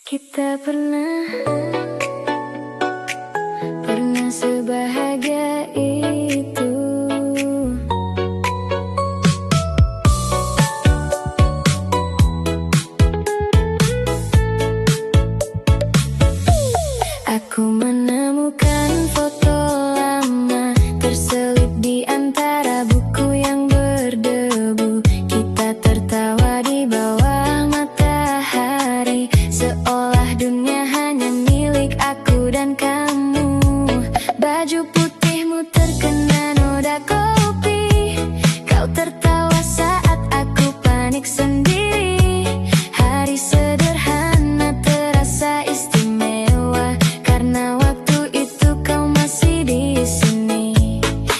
Kita pernah sebahagia itu. Aku menemukan foto lama terselip di antara buku yang berdebu. Kita tertawa di bawah matahari, seolah dunia hanya milik aku dan kamu. Baju putihmu terkena noda kopi, kau tertawa saat aku panik sendiri. Hari sederhana terasa istimewa karena waktu itu kau masih di sini.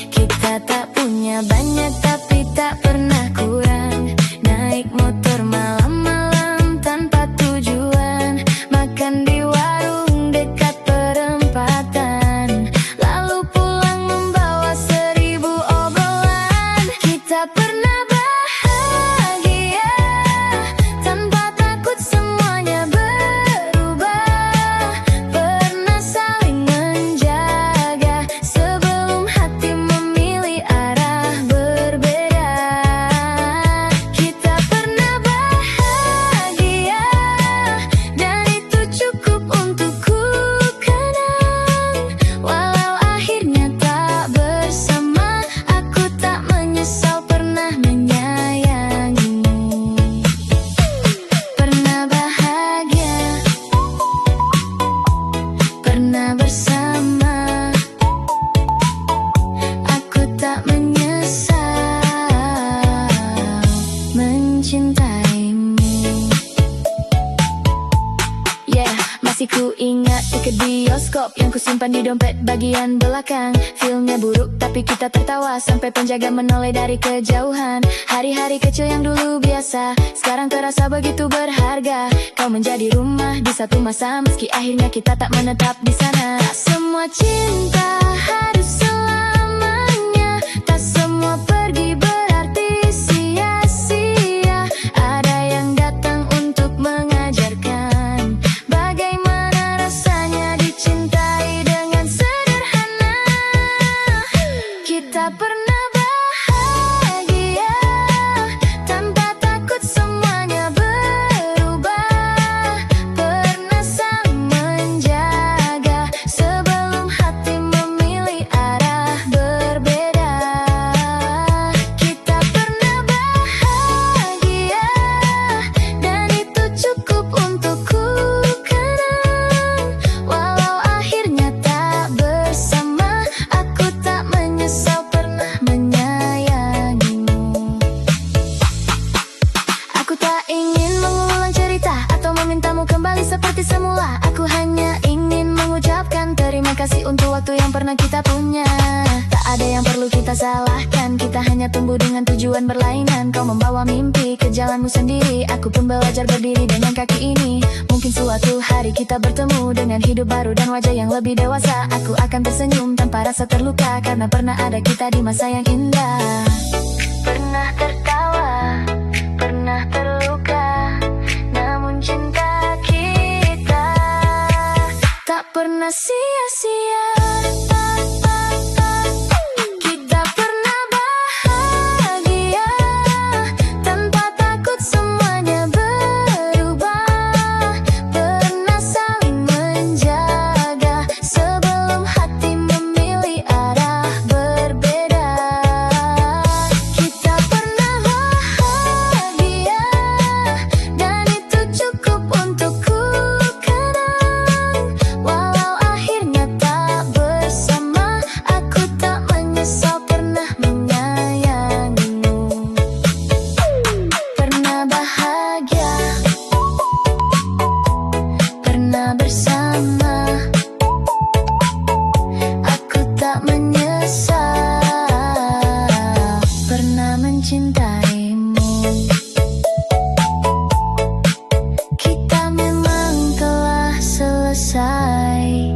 Kita tak punya banyak tapi tak pernah kurang. Naik motor malam-malam tanpa tujuan, makan di warung dekat perempatan, lalu pulang membawa 1000 obrolan. Kita pernah bahagia tanpa takut semuanya berubah. Pernah saling menjaga sebelum hati memilih arah berbeda. Kita pernah bahagia dan itu cukup untukku kenang. Walau akhirnya tak bersama, aku tak menyesal pernah menyayangimu. Pernah bahagia, pernah bersama, aku tak menyesal mencintaimu. Yeah, masih ku ingat tiket bioskop yang ku simpan di dompet bagian belakang. Filmnya buruk tapi kita tertawa sampai penjaga menoleh dari kejauhan. Hari-hari kecil yang dulu biasa sekarang terasa begitu berharga. Kau menjadi rumah di satu masa meski akhirnya kita tak menetap di sana. Tak semua cinta harus selamanya, tak semua pergi berarti sia-sia. Ada yang datang untuk mengajarkan bagaimana rasanya dicintai dengan sederhana. Kita pernah bahagia tanpa takut semuanya berubah. Pernah saling menjaga sebelum hati memilih arah berbeda. Kita pernah bahagia dan itu cukup untukku kenang. Walau akhirnya tak bersama, aku tak menyesal pernah menyayangimu. Aku tak ingin mengulang cerita atau memintamu kembali seperti semula. Aku hanya ingin mengucapkan terima kasih untuk waktu yang pernah kita punya. Tak ada yang perlu kita salahkan, kita hanya tumbuh dengan tujuan berlainan. Kau membawa mimpi ke jalanmu sendiri, aku pun belajar berdiri dengan kaki ini. Mungkin suatu hari kita bertemu dengan hidup baru dan wajah yang lebih dewasa. Aku akan tersenyum tanpa rasa terluka karena pernah ada kita di masa yang indah. Pernah tertawa, pernah terluka, namun cinta kita tak pernah sia-sia. Kita pernah bahagia tanpa takut semuanya berubah. Pernah saling menjaga sebelum hati memilih arah berbeda. Kita pernah bahagia dan itu cukup untukku kenang. Walau akhirnya tak bersama, aku tak menyesal pernah menyayangimu. Pernah bahagia, pernah bersama, aku tak menyesal pernah mencintaimu. Kita memang telah selesai,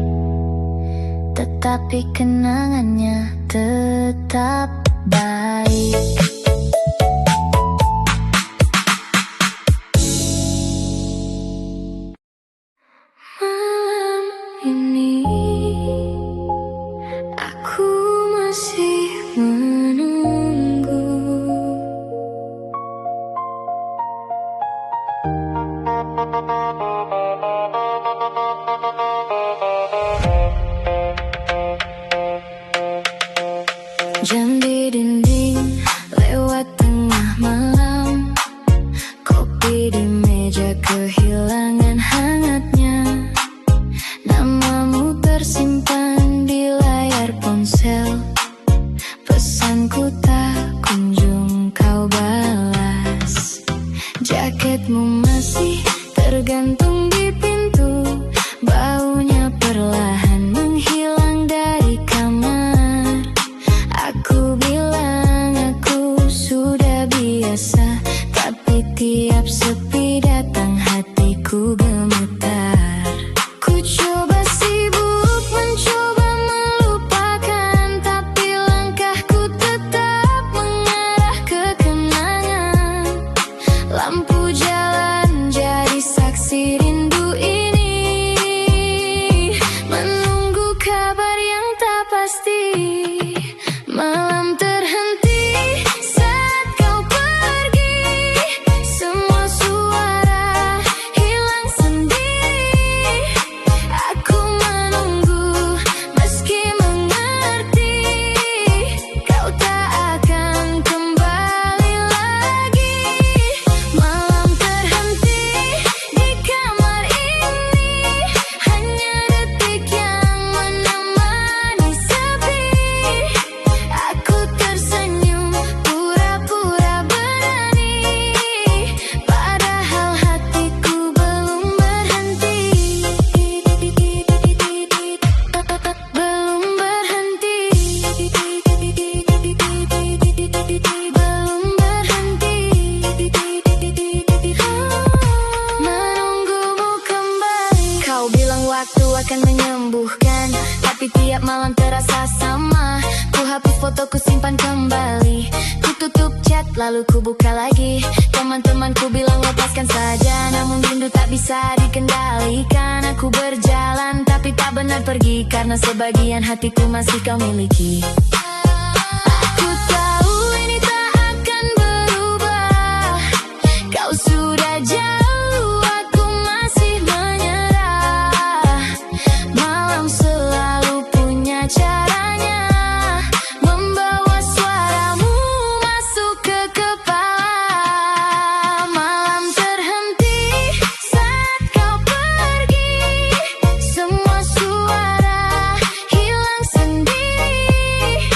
tetapi kenangannya tetap baik. Jam di dinding lewat tengah malam, kopi di meja kehilangan hangatnya. Namamu tersimpan di layar ponsel, pesanku tak kunjung kau balas. Jaketmu masih tergantung di pintu, baunya perlahan menghilang dari kamar. Aku bilang aku sudah biasa, tapi tiap sepi datang hatiku gemetar. Ku coba sibuk mencoba melupakan, tapi langkahku tetap mengarah ke kenangan. Lampu jalan jadi saksi rindu ini, menunggu kabar yang tak pasti. Malam terhenti saat kau pergi, semua suara hilang sendiri. Aku menunggu meski mengerti kau tak akan kembali lagi. Malam terhenti di kamar ini, hanya detik yang menemani sepi. Aku tersenyum pura-pura berani, padahal hatiku belum berhenti. Belum berhenti. Belum berhenti. Menunggumu kembali. Kau bilang waktu akan menyembuhkan, tapi tiap malam terasa sama. Ku hapus fotoku simpan kembali, ku tutup chat lalu ku buka lagi. Teman-temanku bilang lepaskan saja, namun rindu tak bisa dikendalikan. Aku berjalan tapi tak benar pergi, karena sebagian hatiku masih kau miliki. Aku tahu ini tak akan berubah, kau sudah jauh, aku masih menyerah. Malam selalu punya caranya, membawa suaramu masuk ke kepala. Malam terhenti saat kau pergi, semua suara hilang sendiri.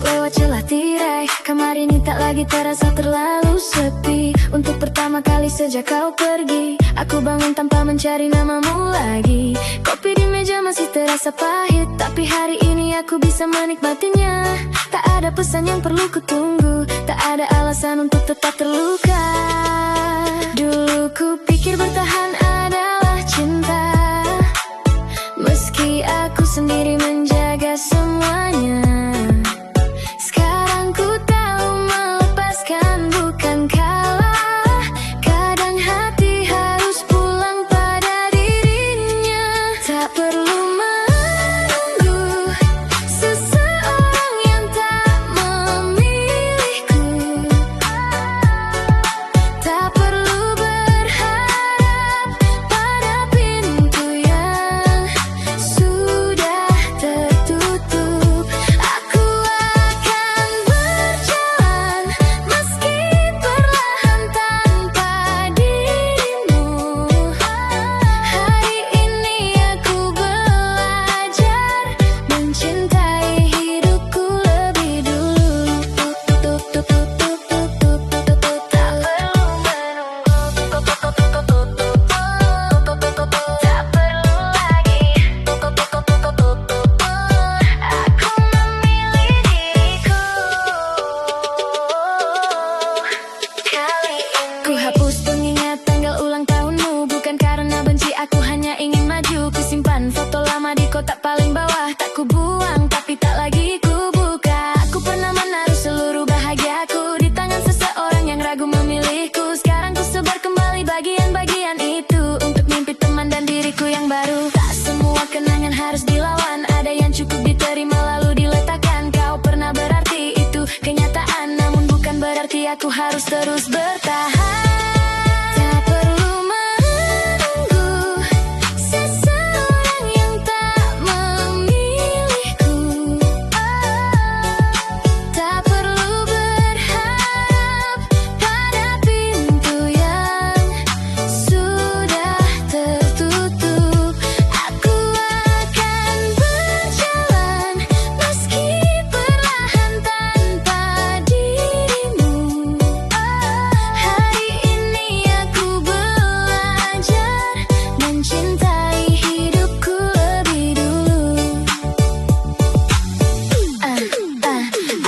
masuk lewat celah tirai. Kamar ini tak lagi terasa terlalu sepi. Untuk pertama kali sejak kau pergi, aku bangun tanpa mencari namamu lagi. Kopi di meja masih terasa pahit, tapi hari ini aku bisa menikmatinya. Tak ada pesan yang perlu kutunggu, tak ada alasan untuk tetap terluka. Dulu ku pikir bertahan adalah cinta, meski aku sendiri menjaga semuanya. Sekarang ku tahu melepaskan bukan kalah. Kadang hati harus pulang pada dirinya. Tak perlu menunggu seseorang yang tak memilihku. Tak perlu berharap pada pintu yang sudah tertutup. Aku akan berjalan meski perlahan tanpa dirimu. Hari ini aku belajar mencintai hidupku lebih dulu. Tak perlu menunggu, tak perlu lagi. Aku memilih diriku kali ini. Ku hapus pengingat tanggal ulang tahunmu, bukan karena benci, aku hanya ingin maju. Ku simpan foto lama di kotak paling bawah, tak ku buang tapi tak lagi ku buka. Aku pernah menaruh seluruh bahagiaku di tangan seseorang yang ragu memilihku. Sekarang ku sebar kembali bagian-bagian itu untuk mimpi teman dan diriku yang baru. Tak semua kenangan harus dilawan, ada yang cukup diterima lalu diletakkan. Kau pernah berarti itu kenyataan, namun bukan berarti aku harus terus bertahan. Tak perlu menunggu seseorang yang tak memilihku. Tak perlu berharap pada pintu yang sudah tertutup. Aku akan berjalan meski perlahan tanpa dirimu. Hari ini aku belajar mencintai hidupku lebih dulu.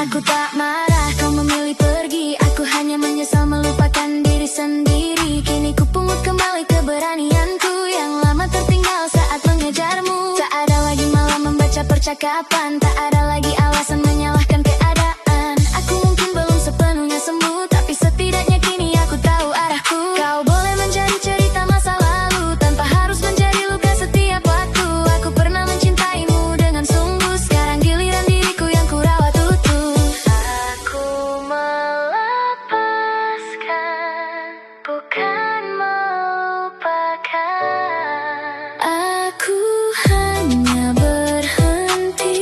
Aku tak marah kau memilih pergi, aku hanya menyesal melupakan diri sendiri. Kini ku pungut kembali keberanianku yang lama tertinggal saat mengejarmu. Tak ada lagi malam membaca percakapan, tak ada lagi alasan menyalahkan keadaan. Aku mungkin belum sepenuhnya sembuh, tapi setidaknya kini aku tahu arahku. Kau boleh mencari cerita masa lalu tanpa harus menjadi luka setiap waktu. Aku pernah mencintaimu dengan sungguh, sekarang giliran diriku yang ku rawat utuh. Aku melepaskan, bukan melupakan. Aku hanya berhenti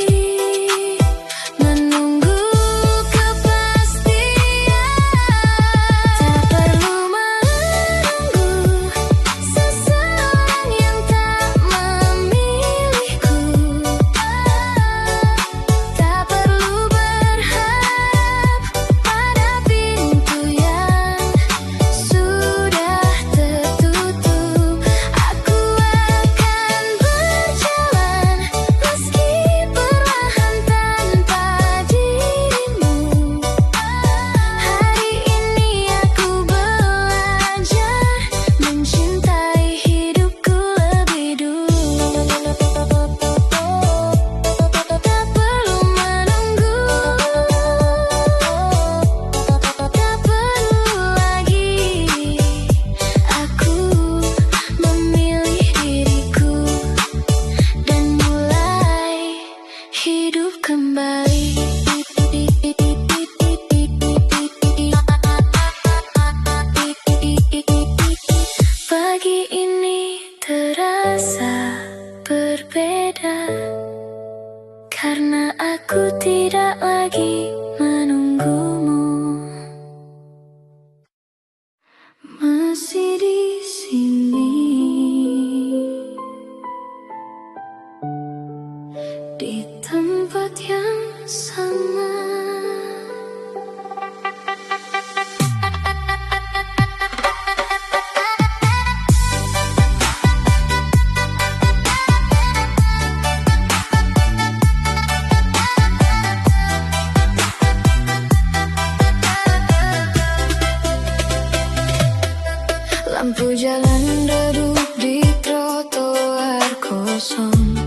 Lampu jalan redup di trotoar kosong.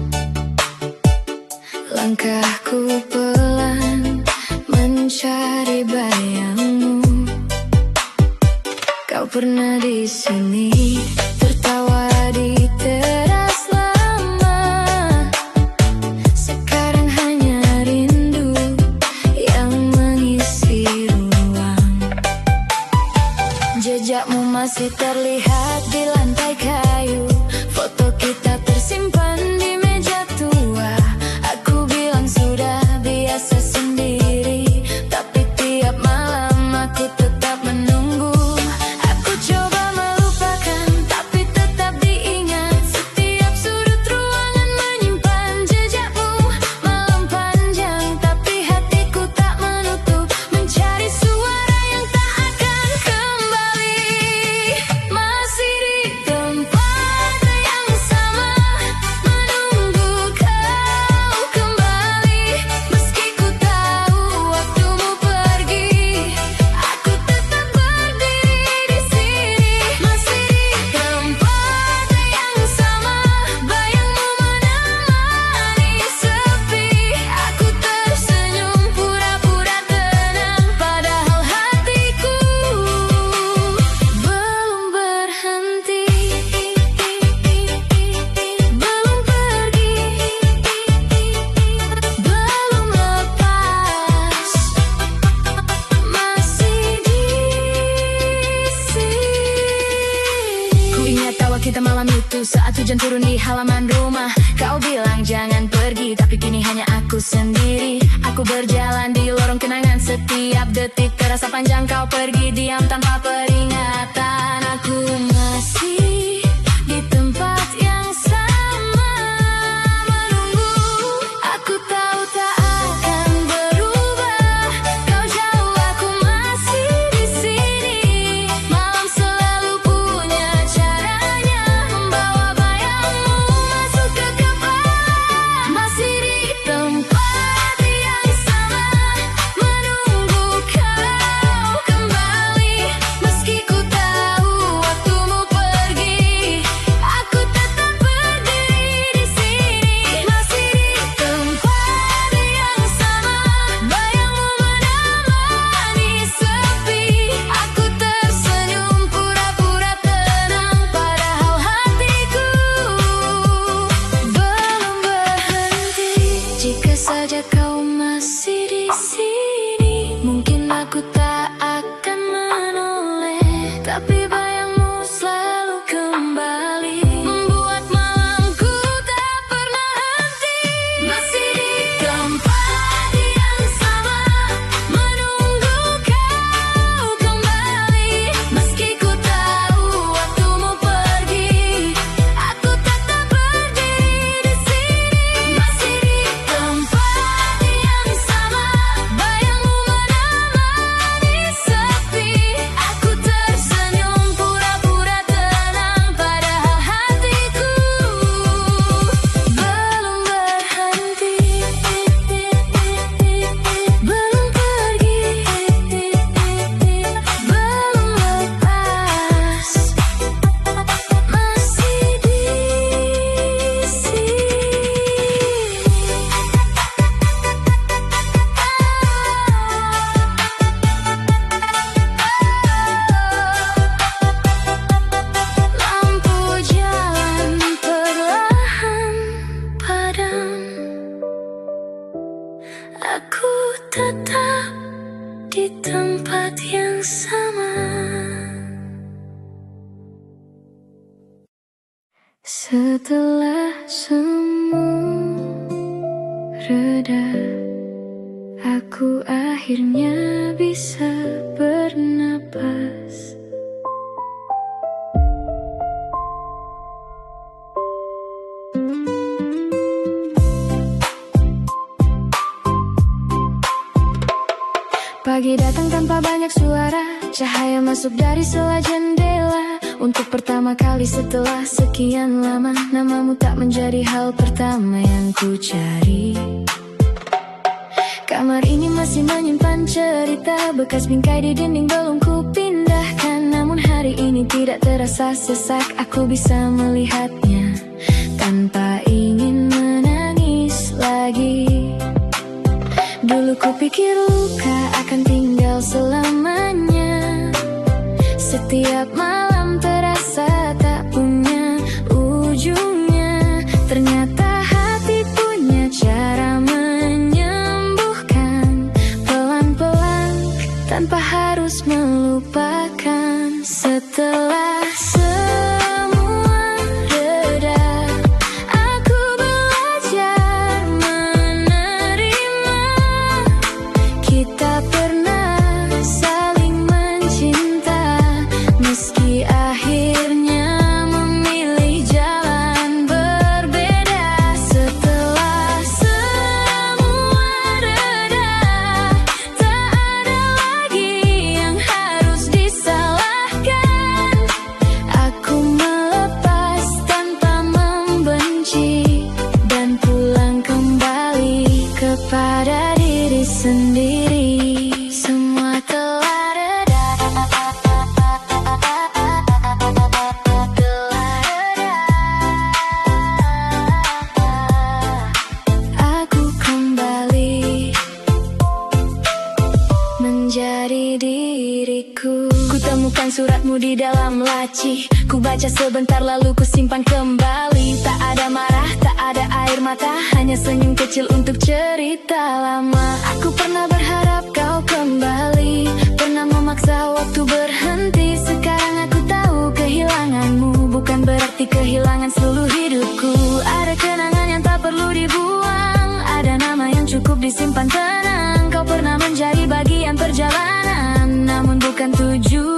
Langkahku pelan mencari bayangmu. Kau pernah di sini tertawa di teras lama. Sekarang hanya rindu yang mengisi ruang. Jejakmu masih terlihat di lantai kayu. Foto kita tersimpan di meja tua. Aku bilang sudah biasa sendiri, tapi tiap malam aku tetap menunggu. Aku coba melupakan, tapi tetap diingat. Setiap sudut ruangan menyimpan jejakmu. Malam panjang, tapi hatiku tak menutup, mencari suara yang tak akan kembali. Masih di tempat yang sama, menunggu kau kembali. Meski ku tahu waktumu pergi, aku tetap berdiri di sini. Masih di tempat yang sama, bayangmu menemani sepi. Aku tersenyum pura-pura tenang, padahal hatiku belum berhenti, belum pergi, belum lepas, masih di sini. Ku ingat tawa kita malam itu saat hujan turun di halaman rumah. Kau bilang jangan pergi, tapi kini hanya aku sendiri. Aku berjalan di lorong kenangan, setiap detik terasa panjang. Kau pergi diam tanpa peringatan. Aku masih di tempat yang sama, menunggu. Aku tahu tak akan berubah. Kau jauh, aku masih di sini. Malam selalu punya caranya, membawa bayangmu masuk ke kepala. Masih di tempat yang sama, menunggu kau kembali. Meski ku tahu waktumu pergi, aku tetap berdiri di sini. Masih di tempat yang sama, bayangmu menemani sepi. Aku tersenyum pura-pura tenang, padahal hatiku belum berhenti. Jika saja kau masih di sini, mungkin aku tak akan menoleh. Tapi bayangmu selalu kembali, membuat malamku tak pernah henti. Masih di tempat yang sama, menunggu kau kembali. Meski ku tahu waktumu pergi, aku tetap berdiri di sini. Masih di tempat yang sama, bayangmu menemani sepi. Aku tersenyum pura-pura tenang, padahal hatiku belum berhenti, belum pergi, belum lepas, masih di sini. Lampu jalan perlahan padam. Aku tetap di tempat yang sama. Setelah semua reda, aku akhirnya bisa bernapas. Pagi datang tanpa banyak suara, cahaya masuk dari sela jendela. Untuk pertama kali setelah sekian lama, namamu tak menjadi hal pertama yang ku cari. Kamar ini masih menyimpan cerita, bekas bingkai di dinding belum ku pindahkan. Namun hari ini tidak terasa sesak, aku bisa melihatnya tanpa ingin menangis lagi. Dulu ku pikir luka akan tinggal selamanya, setiap malam terasa tak punya ujungnya. Ternyata hati punya cara menyembuhkan, pelan-pelan tanpa harus melupakan. Setelah semua reda, aku belajar menerima. Kita pernah saling mencinta, meski akhirnya memilih jalan berbeda. Setelah semua reda, tak ada lagi yang harus disalahkan. Aku melepas tanpa membenci, dan pulang kembali kepada diri sendiri. Semua telah reda, aku kembali menjadi diriku. Kutemukan suratmu di dalam laci, ku baca sebentar lalu ku simpan kembali. Tak ada marah, tak ada air mata, hanya senyum kecil untuk cerita lama. Aku pernah berharap kau kembali, pernah memaksa waktu berhenti. Sekarang aku tahu kehilanganmu bukan berarti kehilangan seluruh hidupku. Ada kenangan yang tak perlu dibuang, ada nama yang cukup disimpan tenang. Kau pernah menjadi bagian perjalanan, namun bukan tujuan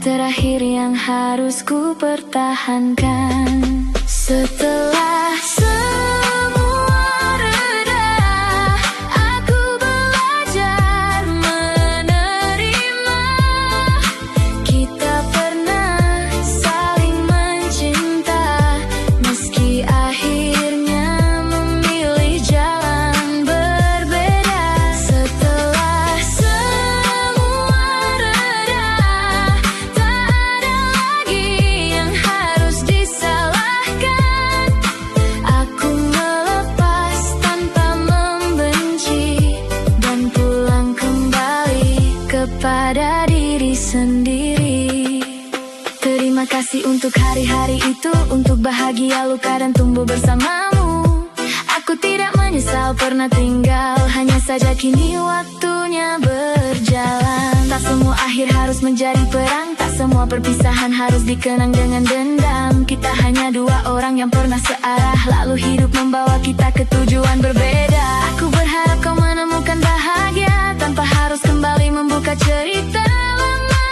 terakhir yang harus ku pertahankan. Setelah semua reda, aku belajar menerima. Kita pernah saling mencinta, meski akhirnya memilih jalan berbeda. Setelah semua reda, tak ada lagi yang harus disalahkan. Aku melepas tanpa membenci, dan pulang kembali kepada diri sendiri. Terima kasih untuk hari-hari itu, untuk bahagia, luka, dan tumbuh bersamamu. Aku tidak menyesal pernah tinggal, hanya saja kini waktunya berjalan. Tak semua akhir harus menjadi perang, tak semua perpisahan harus dikenang dengan dendam. Kita hanya dua orang yang pernah searah, lalu hidup membawa kita ke tujuan berbeda. Aku berharap kau menemukan bahagia, tanpa harus kembali membuka cerita lama.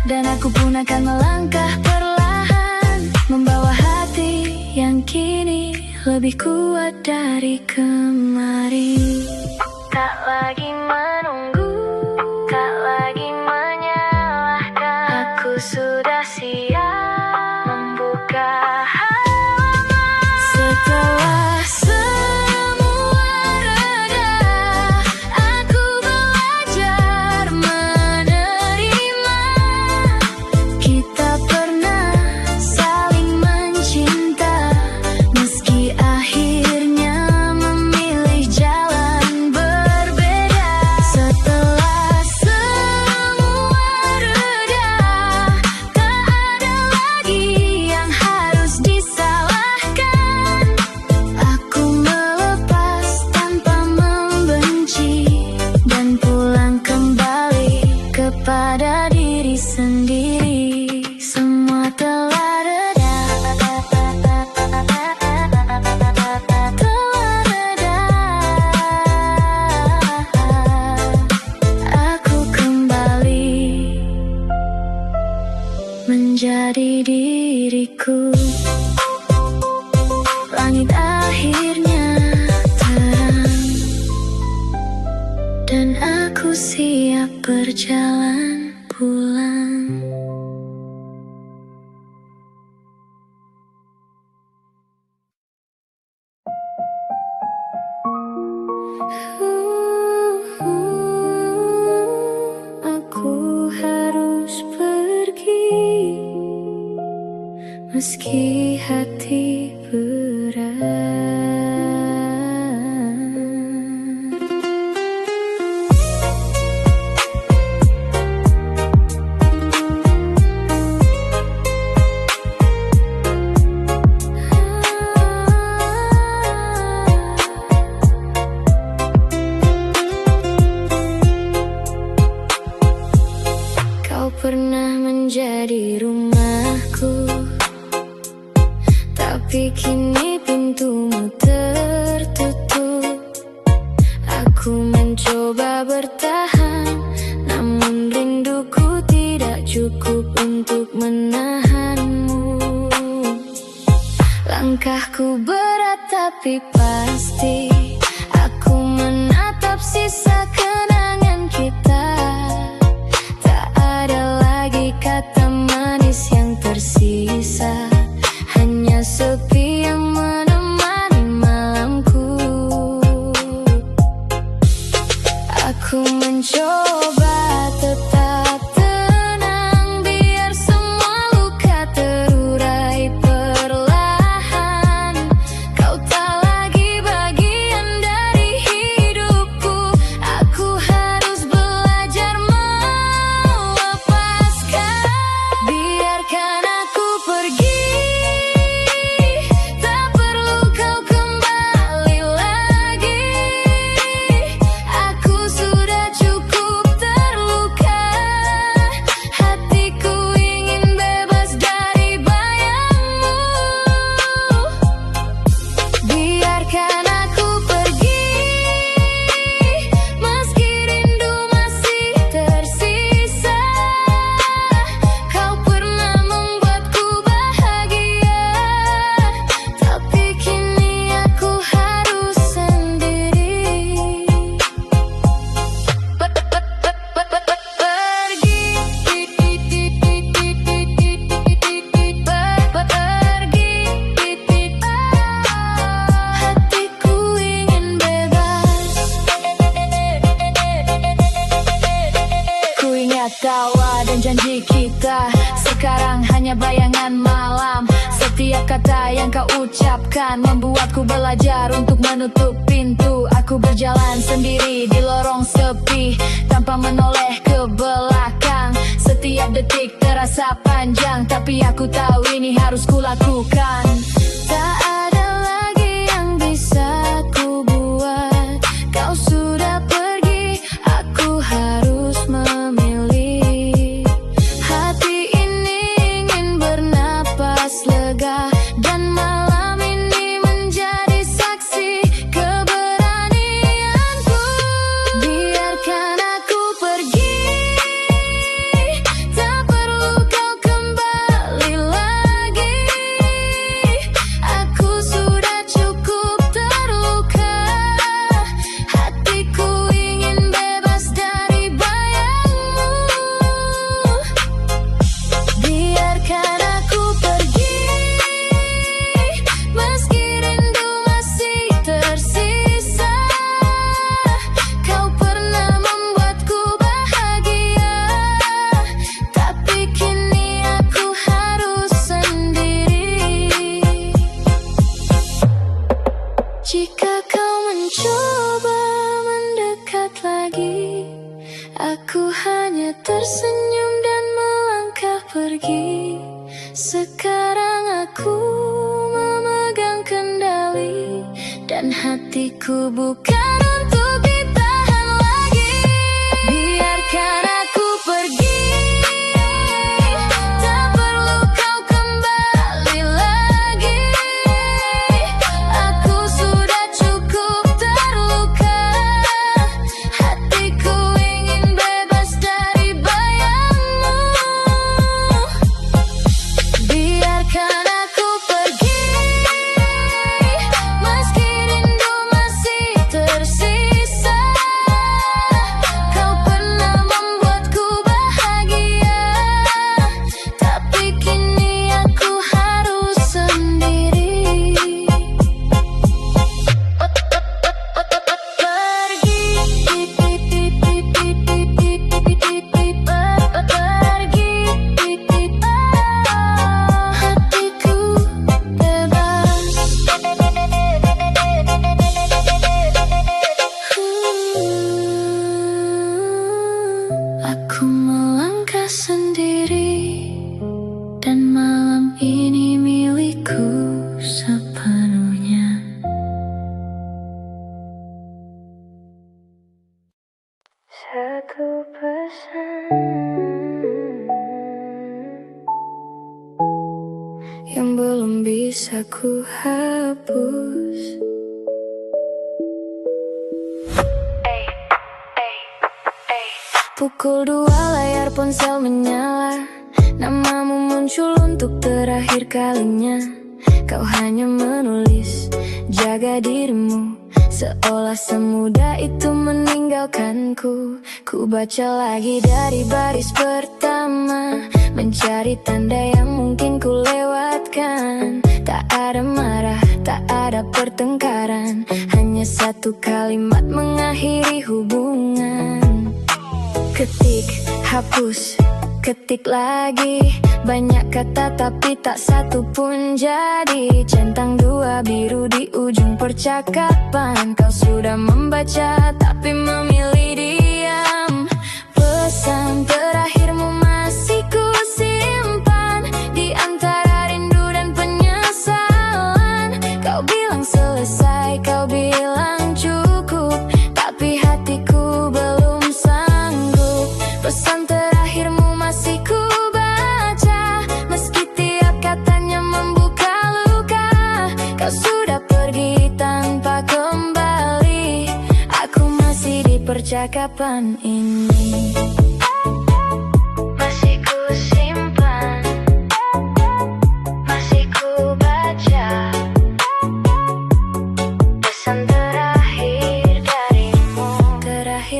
Dan aku pun akan melangkah perlahan, membawa hati yang kini lebih kuat dari kemarin. Tak lagi menunggu, tak lagi menyalahkan. Aku sudah siap membuka halaman. Setelah semua reda, aku belajar menerima. Kita pernah saling mencinta, meski akhirnya memilih jalan berbeda. Setelah semua reda, tak ada lagi yang harus disalahkan. Aku melepas tanpa membenci, dan pulang kembali kepada diri sendiri. Semua telah reda, telah reda. Aku kembali menjadi diriku. Langit akhirnya terang, dan aku siap berjalan pulang. meski hati berat. Kau pernah menjadi rumahku, tapi kini pintumu tertutup. Aku mencoba bertahan, namun rinduku tidak cukup untuk menahanmu. Langkahku berat tapi pasti, aku menatap sisa kenangan kita. Tak ada lagi kata manis yang tersisa, hanya sepi yang menemani malamku. Aku mencoba tetap tenang, biar semua luka terurai perlahan. Kau tak lagi bagian dari hidupku, aku harus belajar melepaskan. Biarkan aku pergi, tak perlu kau kembali lagi. Aku sudah cukup terluka, hatiku ingin bebas dari bayangmu. Biarkan aku pergi, meski rindu masih tersisa. Kau pernah membuatku bahagia, tapi kini aku harus sendiri. Hatiku ingin bebas. Ku ingat tawa dan janji kita, sekarang hanya bayangan malam. Setiap kata yang kau ucapkan membuatku belajar untuk menutup pintu. Aku berjalan sendiri di lorong sepi, tanpa menoleh ke belakang. Setiap detik terasa panjang, tapi aku tahu ini harus kulakukan. Tak ada lagi yang bisa ku buat, kau sudah pergi, aku harus memilih. Hati ini ingin bernapas lega, dan malam ini menjadi saksi keberanianku. Biarkan aku pergi, tak perlu kau kembali lagi. Aku sudah cukup terluka, hatiku ingin bebas dari bayangmu. Biarkan aku pergi, meski rindu masih tersisa. Kau pernah membuatku bahagia, tapi kini aku harus sendiri. Jika kau mencoba mendekat lagi, aku hanya tersenyum dan melangkah pergi. Sekarang aku memegang kendali, dan hatiku bukan untuk ditahan lagi. Biarkan aku pergi, tak perlu kau kembali lagi. Aku sudah cukup terluka, hatiku ingin bebas dari bayangmu. Biarkan aku pergi, meski rindu masih tersisa. Aku melangkah sendiri, dan malam ini milikku sepenuhnya. Satu pesan yang belum bisa ku hapus. Pukul 2 layar ponsel menyala, namamu muncul untuk terakhir kalinya. Kau hanya menulis, jaga dirimu, seolah semudah itu meninggalkanku. Ku baca lagi dari baris pertama, mencari tanda yang mungkin ku lewatkan. Tak ada marah, tak ada pertengkaran, hanya satu kalimat mengakhiri hubungan. Ketik, hapus, ketik lagi. Banyak kata tapi tak satu pun jadi. Centang dua biru di ujung percakapan. Kau sudah membaca tapi memilih diam. Pesan terakhirmu masih ku simpan di antara rindu dan penyesalan. Kau bilang selesai, kau bilang cukup, tapi hatiku belum sanggup. Pesan terakhirmu masih ku baca, meski tiap katanya membuka luka. Kau sudah pergi tanpa kembali, aku masih di percakapan ini. Masih ku simpan, masih ku baca. Pesan terakhir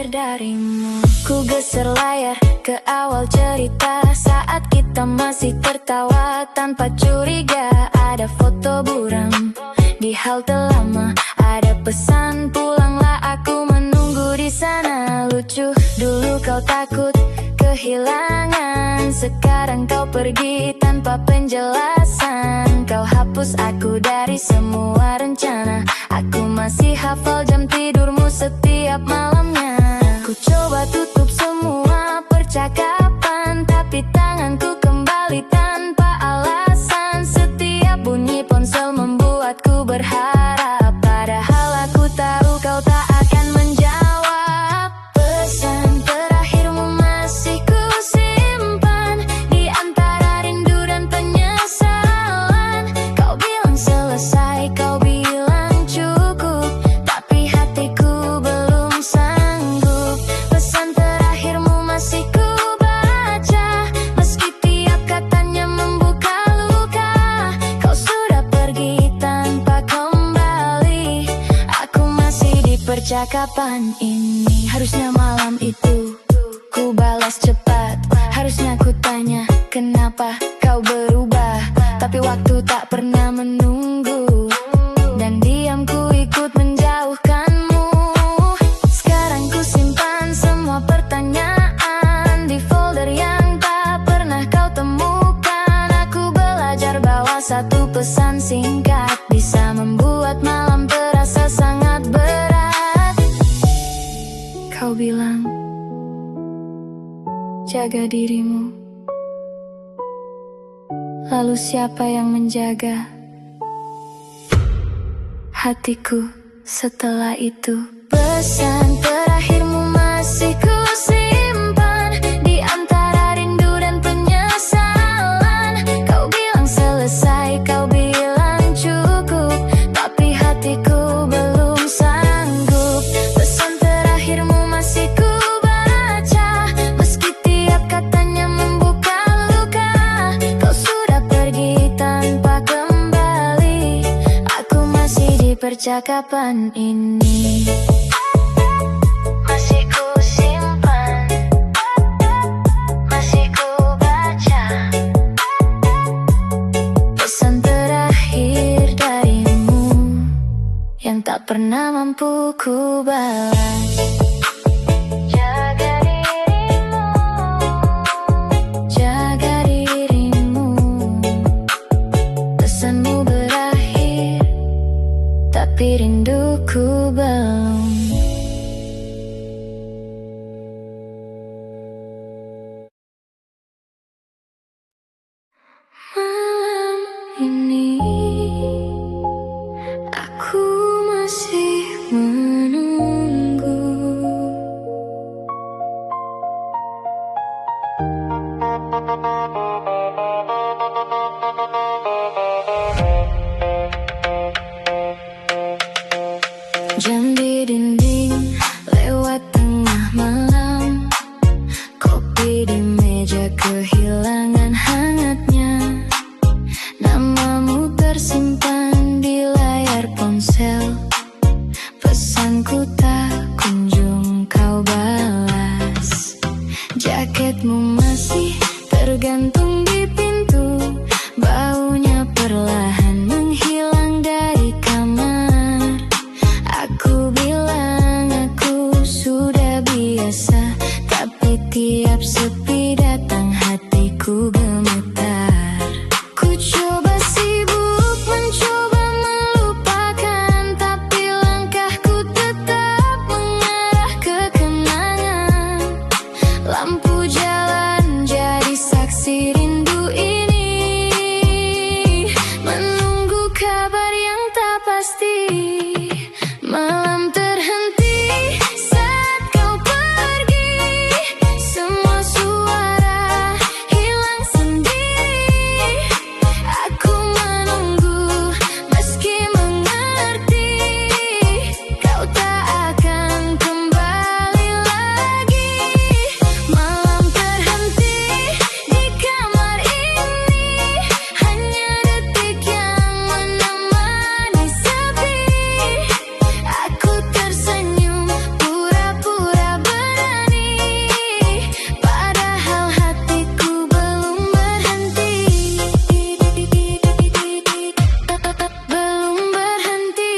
darimu. Ku geser layar ke awal cerita, saat kita masih tertawa tanpa curiga. Ada foto buram di halte lama, ada pesan pulanglah, aku menunggu di sana. Lucu, dulu kau takut kehilangan, sekarang kau pergi tanpa penjelasan. Kau hapus aku dari semua rencana, aku masih hafal jam tidurmu setiap malamnya. Ku coba tutup semua percakapan, tapi tanganku kembali tanpa alasan. Setiap bunyi ponsel membuatku berharap, padahal aku tahu kau tak akan menjawab. Pesan terakhirmu masih ku simpan di antara rindu dan penyesalan. Kau bilang selesai, kau bilang cukup, tapi hatiku belum sanggup. Pesan terakhirmu masih ku baca, meski tiap katanya membuka luka. Kau sudah pergi tanpa kembali, aku masih di percakapan ini. Harusnya malam itu ku balas cepat, harusnya ku tanya kenapa kau berubah, tapi waktu tak pernah menunggu, dan diamku ikut menjauhkanmu. Sekarang ku simpan semua pertanyaan di folder yang tak pernah kau temukan. Aku belajar bahwa satu pesan singkat bisa membuat malam terasa sangat berat. Kau bilang, jaga dirimu. Lalu siapa yang menjaga hatiku setelah itu? Pesan terakhirmu masih ku simpan di antara rindu dan penyesalan. Kau bilang selesai, kau bilang cukup, tapi hatiku belum sanggup. Pesan terakhirmu masih ku baca, meski tiap katanya membuka luka. Kau sudah pergi tanpa kembali, aku masih di percakapan ini. Masih ku simpan, masih ku baca. Pesan terakhir darimu yang tak pernah mampu ku balas. Jaga dirimu, jaga dirimu. Pesanmu berakhir, tapi rinduku malam, kopi di meja kehilangan hangatnya. Namamu tersimpan di layar ponsel, pesanku tak kunjung kau balas. Jaketmu masih tergantung di pintu, baunya perlahan menghilang dari kamar. Aku bilang aku sudah biasa, tapi tiap sepi datang hatiku gemetar. Ku coba sibuk mencoba melupakan, tapi langkahku tetap mengarah ke kenangan. Lampu jalan jadi saksi rindu ini, menunggu kabar yang tak pasti. Malam terhenti saat kau pergi, semua suara hilang sendiri. Aku menunggu meski mengerti kau tak akan kembali lagi. Malam terhenti di kamar ini, hanya detik yang menemani sepi. Aku tersenyum pura-pura berani, padahal hatiku belum berhenti. Belum berhenti.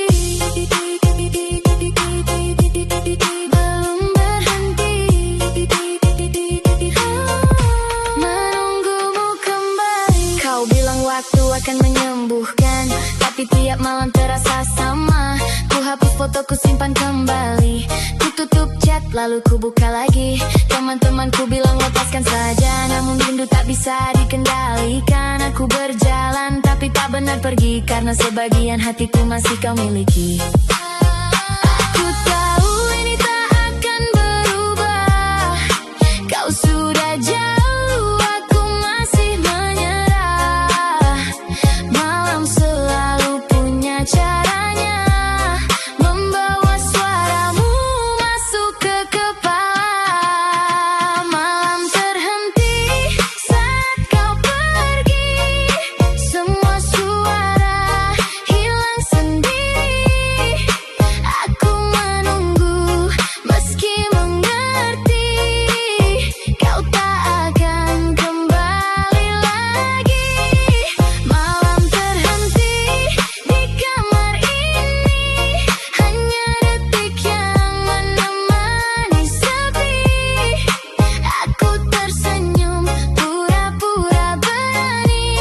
Belum berhenti. Menunggumu kembali. Kau bilang waktu akan menyembuhkan, tapi tiap malam terasa sama. Ku hapus fotoku simpan kembali, ku tutup chat lalu ku buka lagi. Teman-temanku bilang lepaskan saja, namun rindu tak bisa dikendalikan. Aku berjalan tapi tak benar pergi, karena sebagian hatiku masih kau miliki. Aku tahu ini tak akan berubah, kau sudah jauh, aku masih menyerah. Malam selalu punya caranya, membawa suaramu masuk ke kepala. Malam terhenti saat kau pergi, semua suara hilang sendiri. Aku menunggu meski mengerti kau tak akan kembali lagi. Malam terhenti di kamar ini, hanya detik yang menemani sepi. Aku tersenyum pura-pura berani,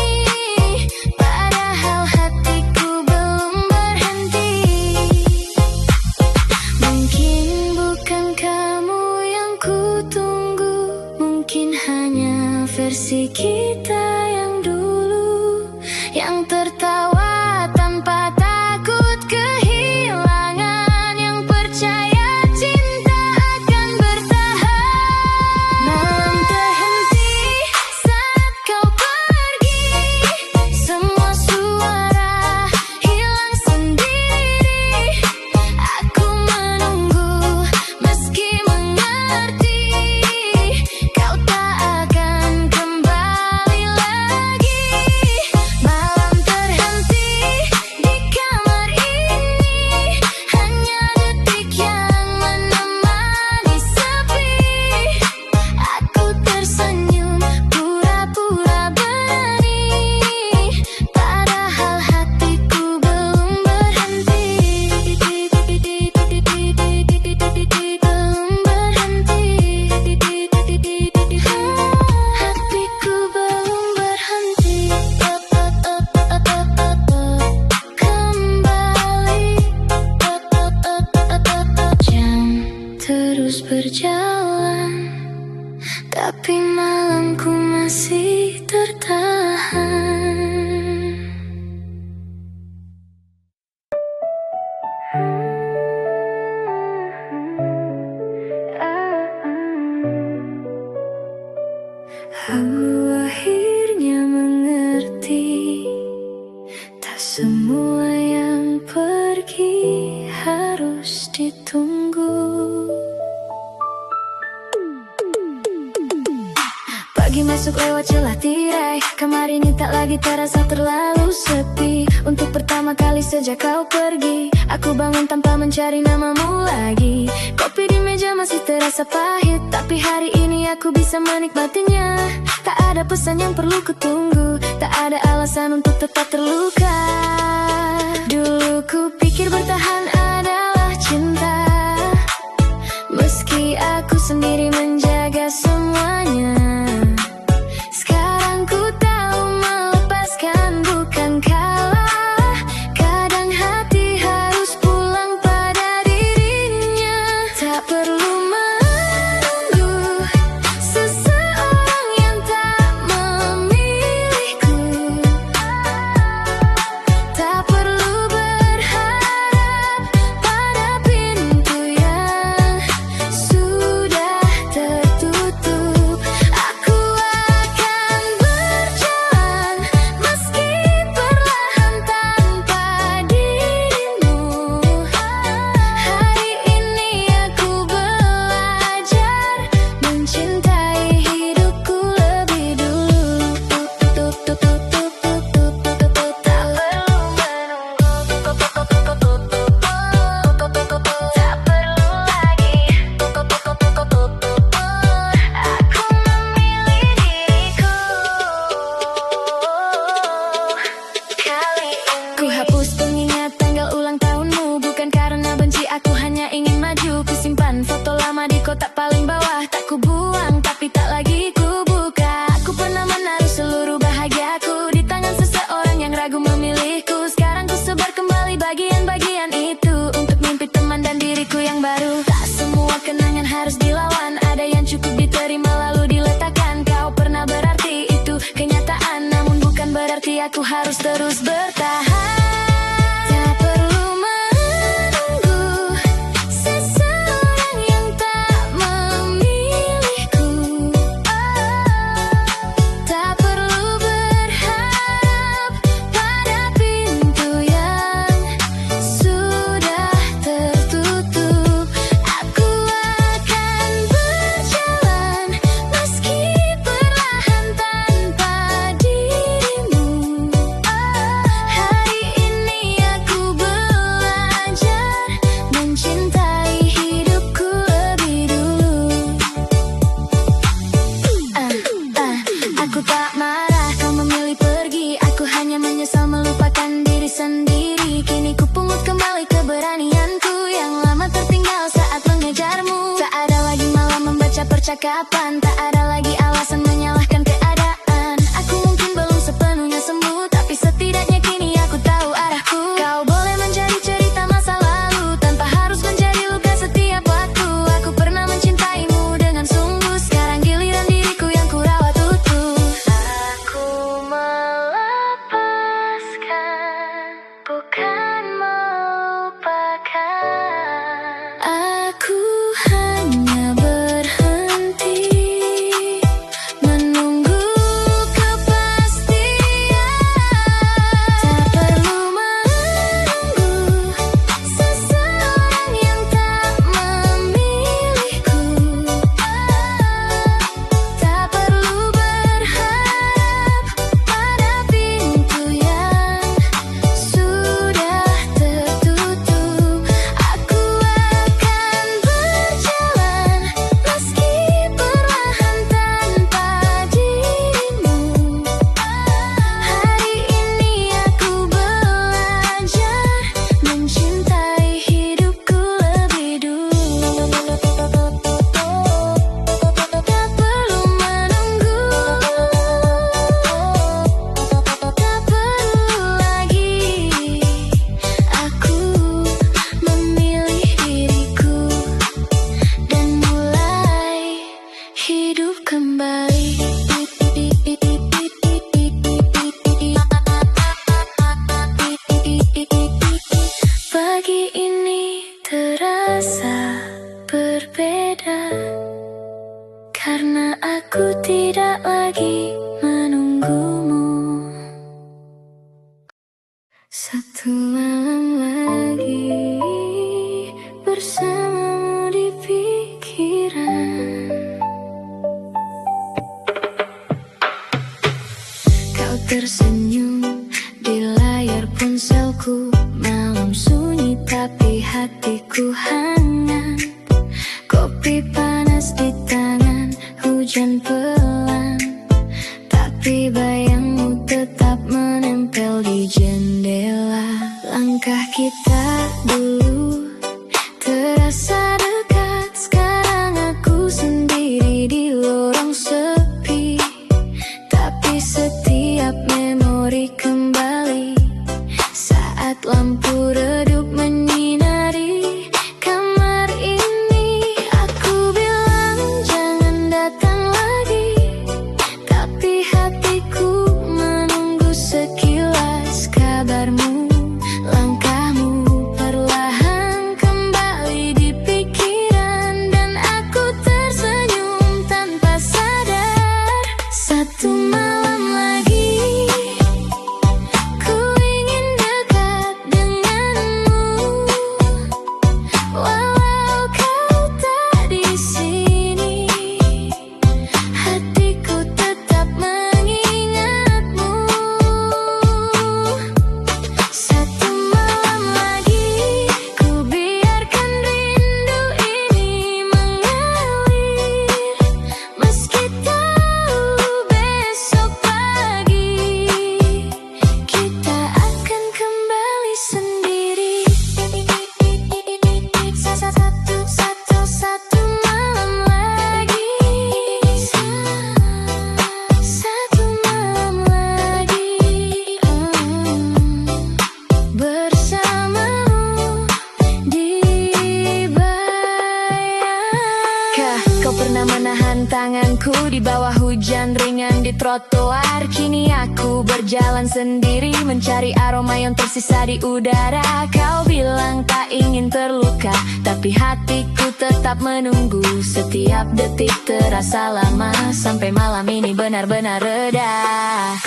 padahal hatiku belum berhenti. Mungkin bukan kamu yang kutunggu, mungkin hanya versi kita yang dulu, yang tertawa tanpa takut kehilangan, yang percaya cinta akan bertahan. Malam terhenti saat kau pergi, semua suara hilang sendiri. Aku menunggu meski mengerti kau tak akan kembali lagi. Malam terhenti di kamar ini, hanya detik yang menemani sepi. Aku tersenyum pura-pura berani, padahal hatiku belum berhenti. Belum berhenti. Hatiku belum berhenti. Kembali. Jam terus berjalan, tapi malamku masih tertahan. Aku akhirnya mengerti, tak semua yang perlu pergi harus ditunggu. Pagi masuk lewat celah tirai, kamar ini tak lagi terasa terlalu sepi. Untuk pertama kali sejak kau pergi, aku bangun tanpa mencari namamu lagi. Kopi di meja masih terasa pahit, tapi hari ini aku bisa menikmatinya. Tak ada pesan yang perlu kutunggu, tak ada alasan untuk tetap terluka. Dulu ku pikir bertahan adalah cinta, meski aku sendiri menjaga semuanya. Sekarang ku tahu melepaskan bukan kalah. Kadang hati harus pulang pada dirinya. Tak perlu menunggu seseorang yang tak memilihku. Tak perlu berharap pada pintu yang sudah tertutup. Aku akan berjalan meski perlahan tanpa dirimu. Hari ini aku belajar mencintai hidupku lebih dulu. Tak perlu menunggu, tak perlu lagi. Aku memilih diriku kali ini. Ku hapus pengingat tanggal ulang tahunmu, bukan karena benci, aku hanya ingin maju. Ku simpan foto lama di kotak paling bawah, tak ku buang tapi tak lagi ku buka. Aku pernah menaruh seluruh bahagiaku di tangan seseorang yang ragu memilihku. Sekarang ku sebar kembali bagian-bagian itu untuk mimpi teman dan diriku yang baru. Tak semua kenangan harus dilawan, ada yang cukup diterima lalu diletakkan. Kau pernah berarti itu kenyataan, namun bukan berarti aku harus terus bertahan. Tak perlu menunggu seseorang yang tak memilihku. Tak perlu berharap pada pintu yang sudah tertutup. Aku akan berjalan meski perlahan tanpa dirimu. Hari ini aku belajar mencintai hidupku lebih dulu. Aku tak marah kau memilih pergi, aku hanya menyesal melupakan diri sendiri. Kini ku pungut kembali keberanianku yang lama tertinggal saat mengejarmu. Tak ada lagi malam membaca percakapan, tak ada lagi alasan menyalahkan keadaan. Aku mungkin belum sepenuhnya sembuh, tapi setidaknya kini aku tahu arahku. Kau boleh menjadi cerita masa lalu tanpa harus menjadi luka setiap waktu. Aku pernah mencintaimu dengan sungguh, sekarang giliran diriku yang ku rawat utuh. Aku melepaskan, bukan melupakan. Aku hanya berhenti menunggu kepastian. Tak perlu menunggu seseorang yang tak memilihku. Tak perlu berharap pada pintu yang sudah tertutup. Aku akan berjalan meski perlahan tanpa dirimu. Hari ini aku belajar mencintai hidupku lebih dulu. Tak perlu menunggu, tak perlu lagi. Aku memilih diriku dan mulai hidup kembali. Pagi ini terasa berbeda karena aku tidak lagi menunggumu. Satu malam lagi bersamamu di pikiran. tersenyum di layar ponselku. Malam sunyi tapi hatiku hangat. Kopi panas di tangan, hujan pelan, tapi bayangmu tetap menempel di jendela. Langkah kita dulu terasa dekat, sekarang aku sendiri di lorong sepi. Tapi setiap memori kembali saat lampu redup menyinari kamar ini. Aku bilang jangan datang lagi, tapi hatiku menunggu sekilas kabarmu. Langkahmu perlahan kembali di pikiran, dan aku tersenyum tanpa sadar. Satu malam lagi ku ingin dekat denganmu, walau kau tak di sini. Hatiku tetap mengingatmu. Satu malam lagi ku biarkan rindu ini mengalir, meski tahu besok pagi kita akan kembali sendiri. Satu malam lagi, satu malam lagi, bersamamu di bayang. Kau pernah menahan tanganku di bawah hujan ringan di trotoar. Kini aku berjalan sendiri mencari aroma yang tersisa di udara. Kau bilang tak ingin terluka, tapi hatiku tetap menunggu. Setiap detik terasa lama, sampai malam ini benar-benar reda.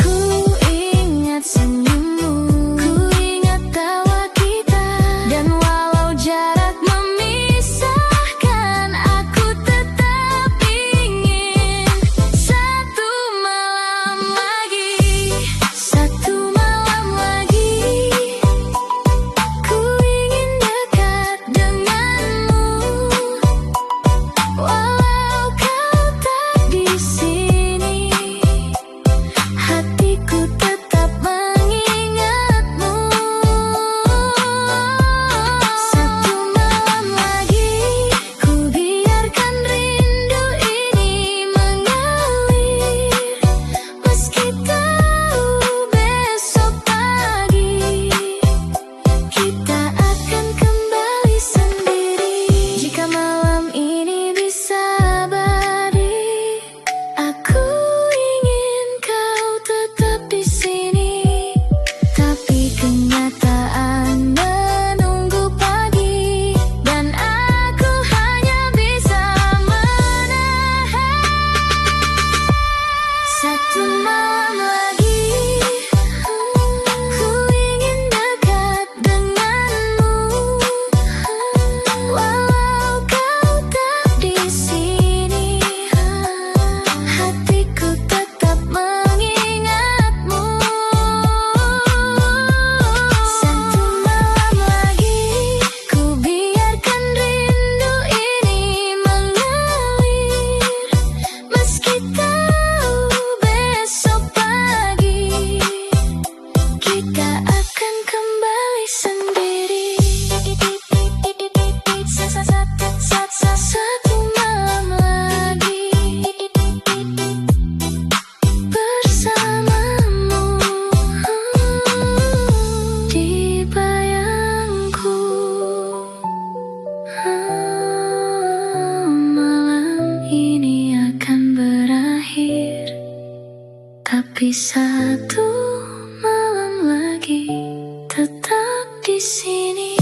Ku ingat senyummu, ku ingat tawa kita, dan walau jarak memisahkan, aku tetap ingin satu malam lagi. Satu malam lagi ku ingin dekat denganmu, walau kau tak di sini. Hatiku tetap mengingatmu. Satu malam lagi ku biarkan rindu ini mengalir, meski tahu besok pagi kita akan kembali sendiri. Jika malam ini bisa abadi, aku ingin kau tetap di sini. Tapi kenyataan menunggu pagi, dan aku hanya bisa menahan. Satu malam lagi ku ingin dekat denganmu, walau kau tak di sini. Hatiku tetap mengingatmu. Satu malam lagi ku biarkan rindu ini mengalir, meski tahu besok pagi kita akan kembali sendiri. Satu malam lagi bersamamu di bayangku. Malam ini akan berakhir, tapi satu malam lagi tetap di sini.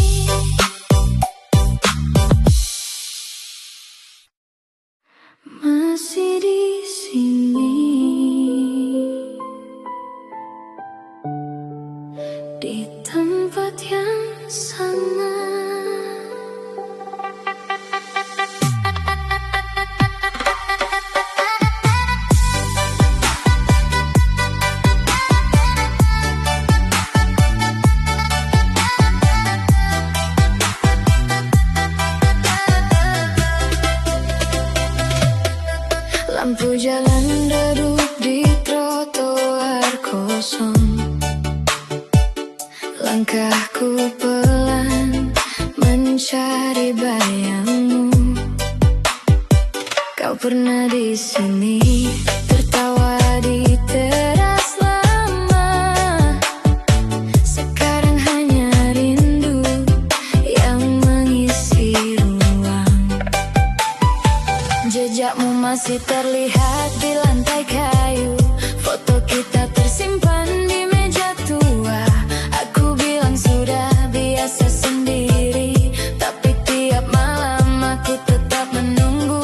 Masih di sini, di tempat yang sama. Lampu jalan redup di trotoar kosong. Langkahku pelan mencari bayangmu. Kau pernah di sini tertawa di teras lama. Sekarang hanya rindu yang mengisi ruang. Jejakmu masih terlihat di lantai kayu. Foto kita tersimpan di meja tua. Aku bilang sudah biasa sendiri, tapi tiap malam aku tetap menunggu.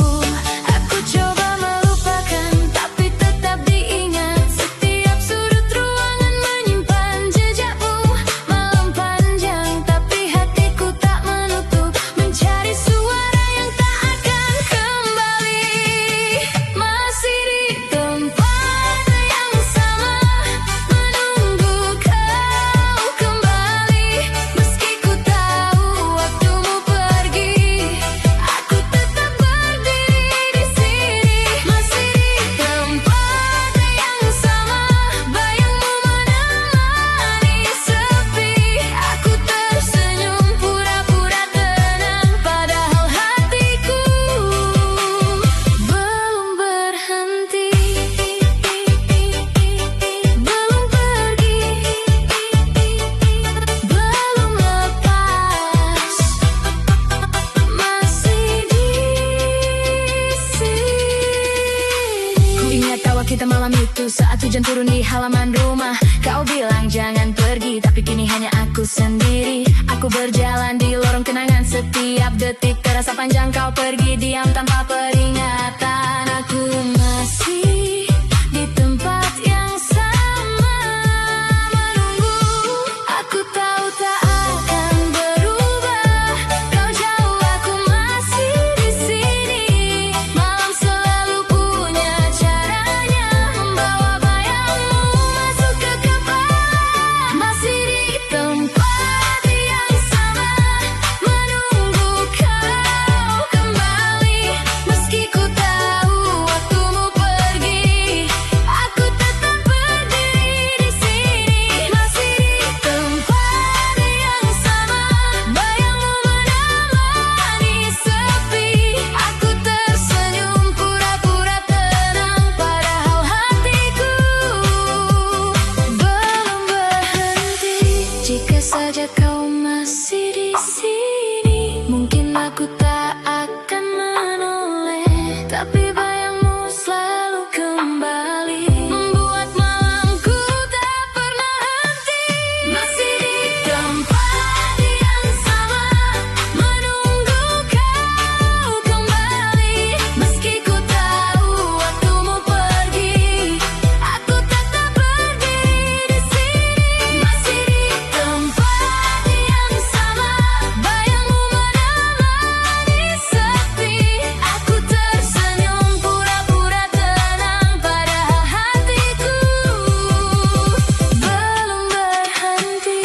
Aku coba melupakan, tapi tetap diingat. Setiap sudut ruangan menyimpan jejakmu. Malam panjang, tapi hatiku tak menutup, mencari suara yang tak akan kembali. Masih di tempat yang sama, menunggu kau kembali. Meski ku tahu waktumu pergi, aku tetap berdiri di sini. Masih di tempat yang sama, bayangmu menemani sepi. Aku tersenyum pura-pura tenang, padahal hatiku belum berhenti. Belum pergi, belum lepas, masih di sini. Ku ingat tawa kita malam itu saat hujan turun di halaman rumah. Kau bilang jangan pergi, tapi kini hanya aku sendiri. Aku berjalan di lorong kenangan, setiap detik terasa panjang. Kau pergi diam tanpa peringatan. Aku masih di tempat yang sama, menunggu. Aku tahu tak akan berubah. Kau jauh, aku masih di sini. Malam selalu punya caranya, membawa bayangmu masuk ke kepala. Masih di tempat yang sama, menunggu kau kembali. Meski ku tahu waktumu pergi, aku tetap berdiri di sini. Masih di tempat yang sama, bayangmu menemani sepi. Aku tersenyum pura-pura tenang, padahal hatiku belum berhenti. Jika saja kau masih di sini, mungkin aku tak akan menoleh. Tapi bayangmu selalu kembali, membuat malamku tak pernah henti. Masih di tempat yang sama, menunggu kau kembali. Meski ku tahu waktumu pergi, aku tetap berdiri di sini. Masih di tempat yang sama, bayangmu menemani sepi. Aku tersenyum pura-pura tenang, padahal hatiku belum berhenti.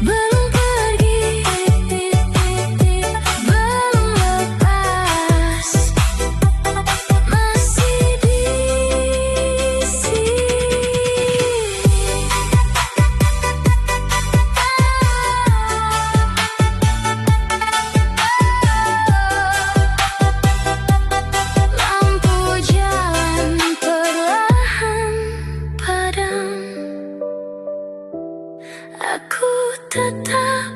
Belum pergi, belum lepas, masih di sini. Lampu jalan perlahan padam. Aku tetap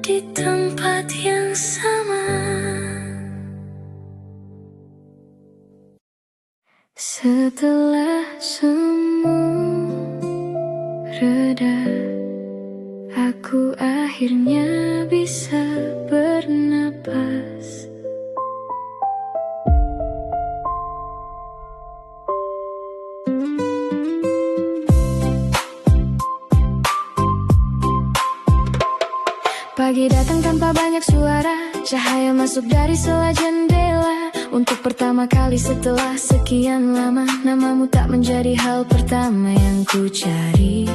di tempat yang sama. Setelah semua reda, aku akhirnya bisa bernapas. Pagi datang tanpa banyak suara, cahaya masuk dari sela jendela. Untuk pertama kali setelah sekian lama, namamu tak menjadi hal pertama yang ku cari.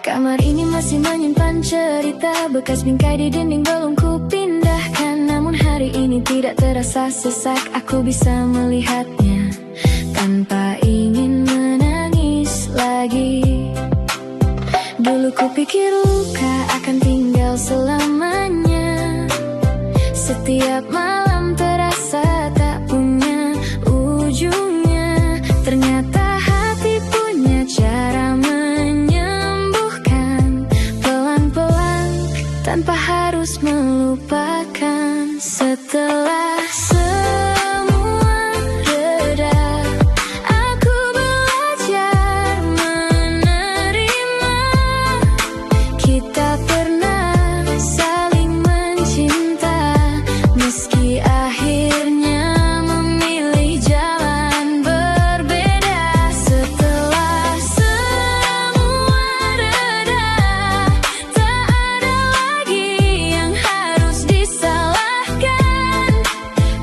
Kamar ini masih menyimpan cerita, bekas bingkai di dinding belum ku pindahkan. Namun hari ini tidak tidak terasa sesak, aku bisa melihatnya tanpa ingin menangis lagi. Dulu ku pikir luka akan tinggal selamanya. Setiap malam terasa tak punya ujungnya. Ternyata hati punya cara menyembuhkan pelan-pelan tanpa harus melupakan. Setelah semua reda, aku belajar menerima. Kita pernah saling mencinta, meski akhirnya memilih jalan berbeda. Setelah semua reda, tak ada lagi yang harus disalahkan.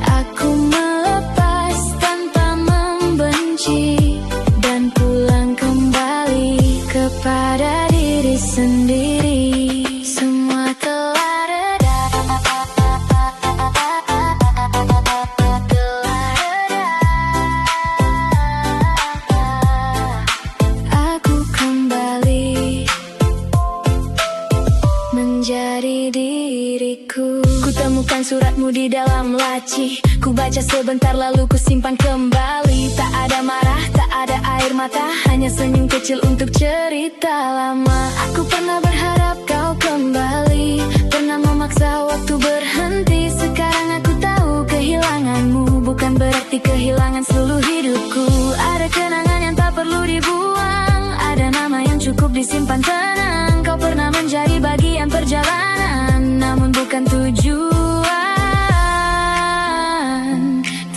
Aku melepas tanpa membenci dan pulang kembali kepada diri sendiri. Semua telah reda, aku kembali menjadi diriku. Ku temukan suratmu di dalam laci. Ku baca sebentar lalu ku simpan kembali. Tak ada marah, tak ada air mata, hanya senyum kecil untuk cerita lama. Aku pernah berharap kau kembali, pernah memaksa waktu berhenti. Sekarang aku tahu kehilanganmu bukan berarti kehilangan seluruh hidupku. Ada kenangan yang tak perlu dibuang, ada nama yang cukup disimpan tenang. Kau pernah menjadi bagian perjalanan, namun bukan tujuan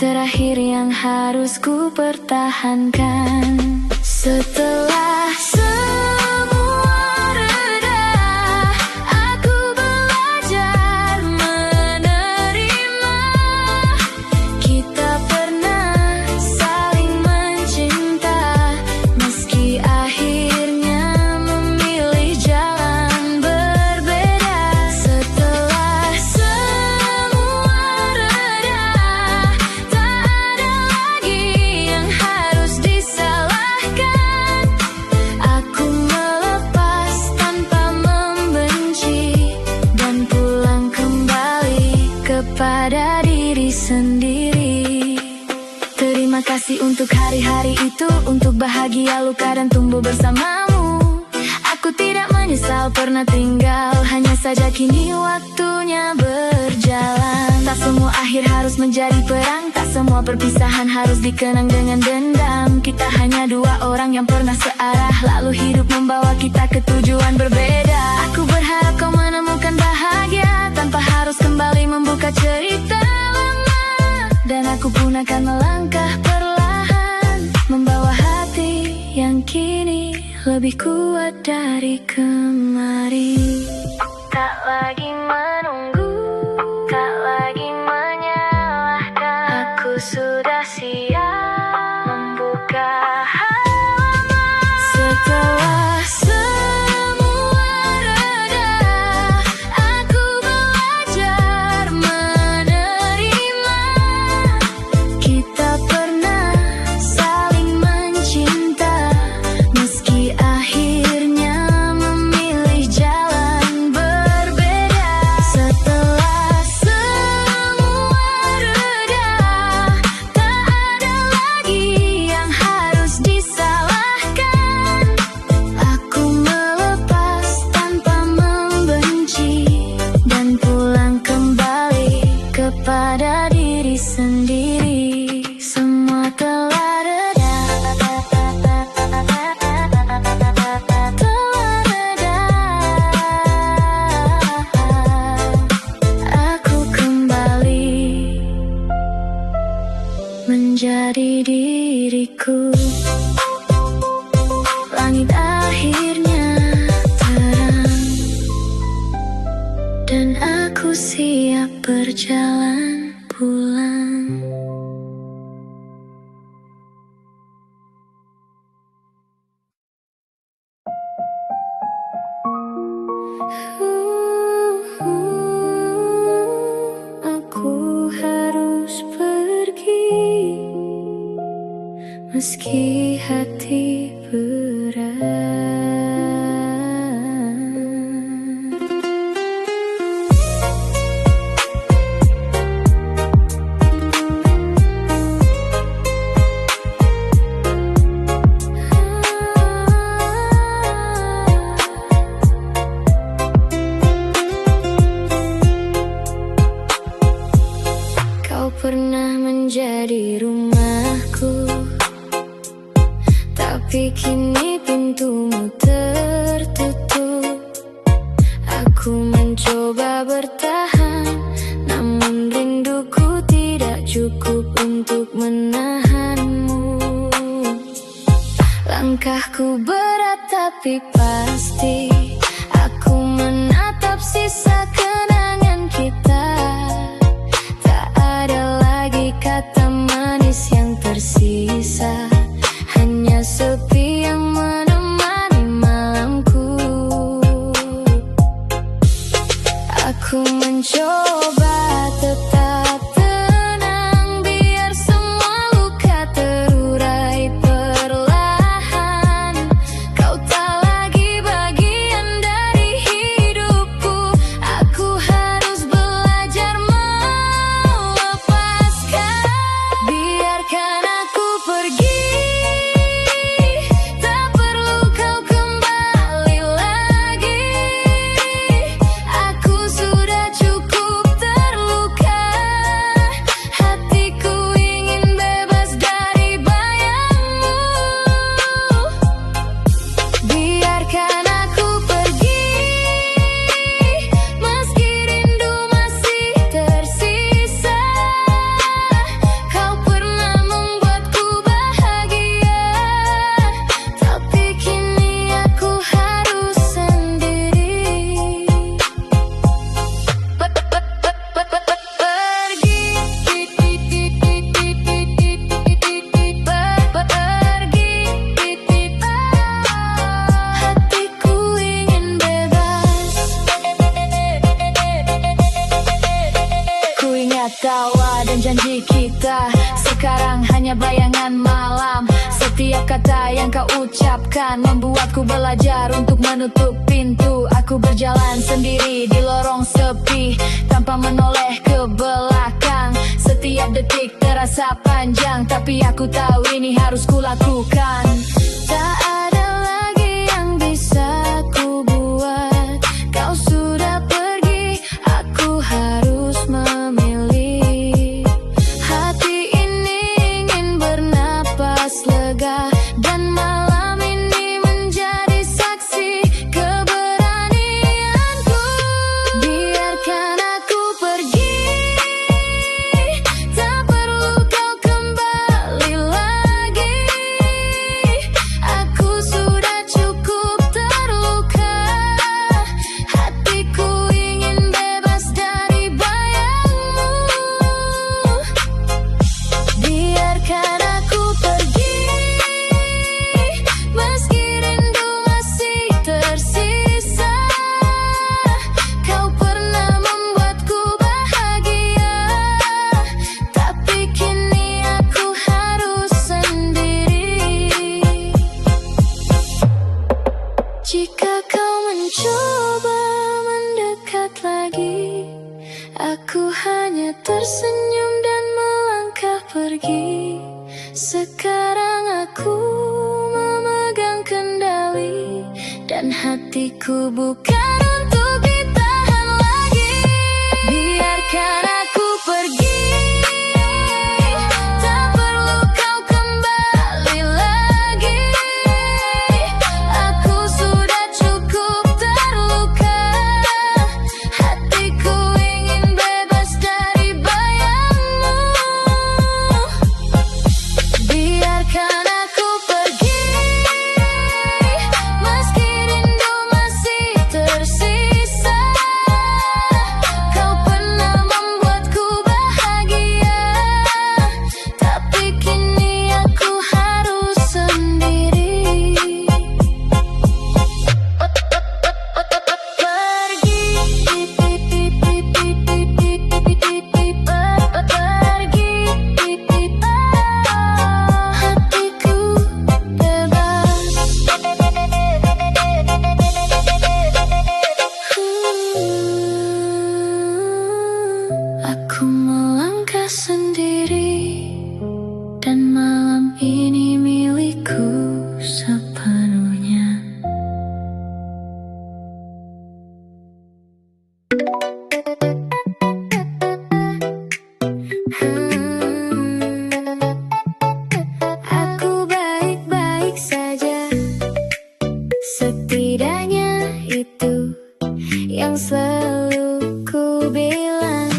terakhir yang harus ku pertahankan. Setelah semua reda, aku belajar menerima. Kita pernah saling mencinta, meski akhirnya memilih jalan berbeda. Setelah semua reda, tak ada lagi yang harus disalahkan. Aku melepas tanpa membenci dan pulang kembali kepada diri sendiri. Terima kasih untuk hari-hari itu, untuk bahagia, luka, dan tumbuh bersamamu. Aku tidak menyesal pernah tinggal, hanya saja kini waktunya berjalan. Tak semua akhir harus menjadi perang, tak semua perpisahan harus dikenang dengan dendam. Kita hanya dua orang yang pernah searah, lalu hidup membawa kita ke tujuan berbeda. Aku berharap kau menemukan bahagia tanpa harus kembali membuka cerita lama. Dan aku pun akan melangkah perlahan, membawa hati yang kini lebih kuat dari kemarin. Tak lagi menunggu, tak lagi menyalahkan. Aku sudah siap membuka halaman. Setelah semua reda, aku belajar menerima. Kita pernah saling mencinta, meski akhirnya memilih jalan berbeda. Setelah semua reda, tak ada lagi yang harus disalahkan. Aku melepas tanpa membenci dan pulang kembali kepada diri sendiri. Semua telah reda, telah reda. Aku kembali menjadi diriku. Langit akhirnya terang, dan aku siap berjalan pulang. Aku harus meski hati berat. Kau pernah menjadi rumahku, tapi kini pintumu tertutup. Aku mencoba bertahan, namun rinduku tidak cukup untuk menahanmu. Langkahku berat tapi pasti, aku menatap sisa kenangan kita. Tak ada lagi kata manis yang tersisa, hanya sepi yang menemani malamku. Aku mencoba tetap tenang, biar semua luka terurai perlahan. Kau tak lagi bagian dari hidupku, aku harus belajar melepaskan. Biarkan aku pergi, tak perlu kau kembali lagi. Aku sudah cukup terluka, hatiku ingin bebas dari bayangmu. Biarkan aku pergi, meski rindu masih tersisa. Kau pernah membuatku bahagia, tapi kini aku harus sendiri. Hatiku ingin bebas. Ku ingat tawa dan janji kita, sekarang hanya bayangan malam. Setiap kata yang kau ucapkan membuatku belajar untuk menutup pintu. Aku berjalan sendiri di lorong sepi, tanpa menoleh ke belakang. Setiap detik terasa panjang, tapi aku tahu ini harus kulakukan. Tak ada lagi yang bisa ku buat, kau sudah pergi, aku harus memilih. Hati ini ingin bernapas lega, dan malam ini menjadi saksi keberanianku. Biarkan aku pergi, tak perlu kau kembali lagi. Aku sudah cukup terluka, hatiku ingin bebas dari bayangmu. Biarkan aku pergi, meski rindu masih tersisa. Kau pernah membuatku bahagia, tapi kini aku harus sendiri. Jika kau mencoba mendekat lagi, aku hanya tersenyum dan melangkah pergi. Sekarang aku memegang kendali, dan hatiku bukan untuk ditahan lagi. Biarkan aku pergi, tak perlu kau kembali lagi. Aku sudah cukup terluka, hatiku ingin bebas dari bayangmu. Biarkan aku pergi, meski rindu masih tersisa. sendiri, dan malam ini milikku sepenuhnya. Aku baik-baik saja, setidaknya itu yang selalu ku bilang.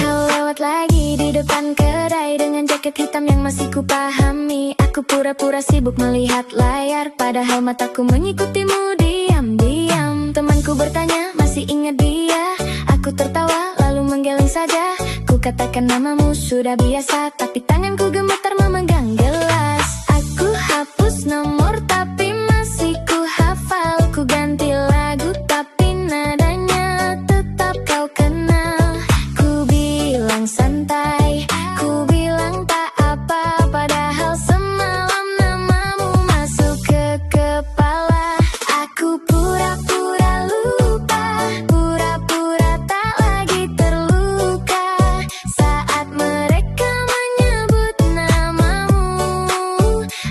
Kau lewat lagi di depan kedai dengan jaket hitam yang masih ku pahami. Aku pura-pura sibuk melihat layar, padahal mataku mengikutimu diam-diam. Temanku bertanya, masih ingat dia? Aku tertawa lalu menggeleng saja. Ku katakan namamu sudah biasa, tapi tanganku gemetar memegang gelas. Aku hapus nomor tapi masih ku hafal. Ku ganti lagu tapi nadanya tetap kau kenal. Ku bilang santai, ku bilang tak apa, padahal semalam namamu masuk ke kepala. Aku pura-pura lupa, pura-pura tak lagi terluka saat mereka menyebut namamu.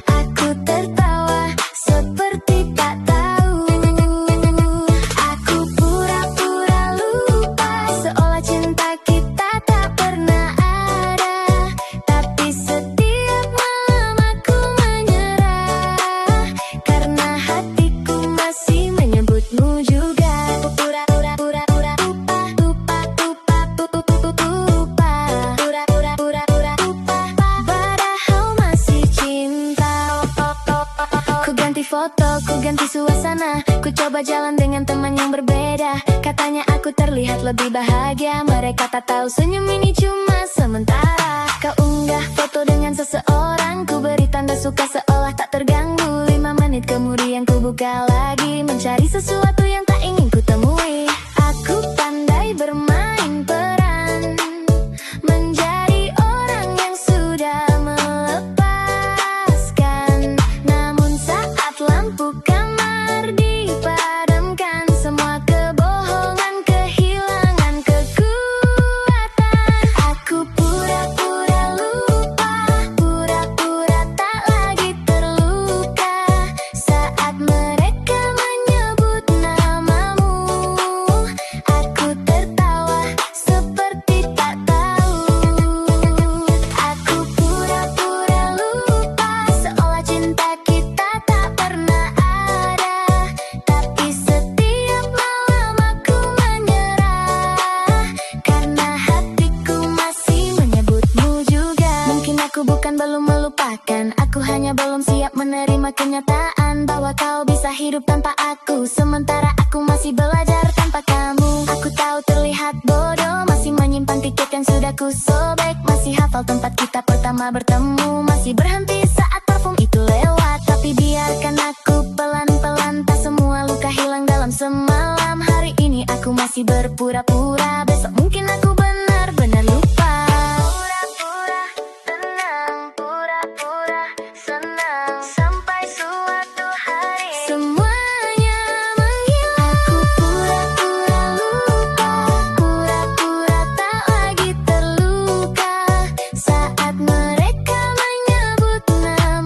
Aku tertawa seperti tak tahu. Aku pura-pura lupa, seolah cinta kita tak pernah ada. Tapi setiap malam aku menyerah, karena hatiku masih menyebutmu juga. Pura-pura lupa, lupa, pura-pura lupa, padahal masih cinta. Ku ganti foto, ku ganti suasana, ku coba jalan dengan teman yang berbeda. Katanya aku terlihat lebih bahagia, mereka tak tahu senyum ini cuma sementara. Kau unggah foto dengan seseorang, ku beri tanda suka seolah tak terganggu. 5 menit kemudian ku buka lagi, mencari sesuatu yang tak ingin ku temui. Aku pandai bermain peran, menjadi orang yang sudah melepaskan. Namun saat lampu kamar dipadamkan, semua kebohongan kehilangan kekuatan. Aku pura-pura lupa, pura-pura tak lagi terluka saat mereka menyebut namamu. Aku tertawa seperti tak tahu. Aku pura-pura lupa, seolah cinta kita tak pernah ada. Tapi setiap malam aku menyerah, karena hatiku masih menyebutmu juga. Mungkin aku bukan belum melupakan, aku hanya belum siap menerima kenyataan bahwa kau bisa hidup tanpa aku, sementara aku masih belajar tanpa kamu. Aku tahu terlihat bodoh, masih menyimpan tiket yang sudah ku sobek, masih hafal tempat kita pertama bertemu, masih berhenti saat parfum itu lewat. Tapi biarkan aku pelan-pelan, tak semua luka hilang dalam semalam. Hari ini aku masih berpura-pura, besok mungkin aku benar-benar lupa. Pura-pura tenang, pura-pura senang, sampai suatu hari semuanya menghilang. Aku pura-pura lupa, pura-pura tak lagi terluka saat mereka menyebut namamu.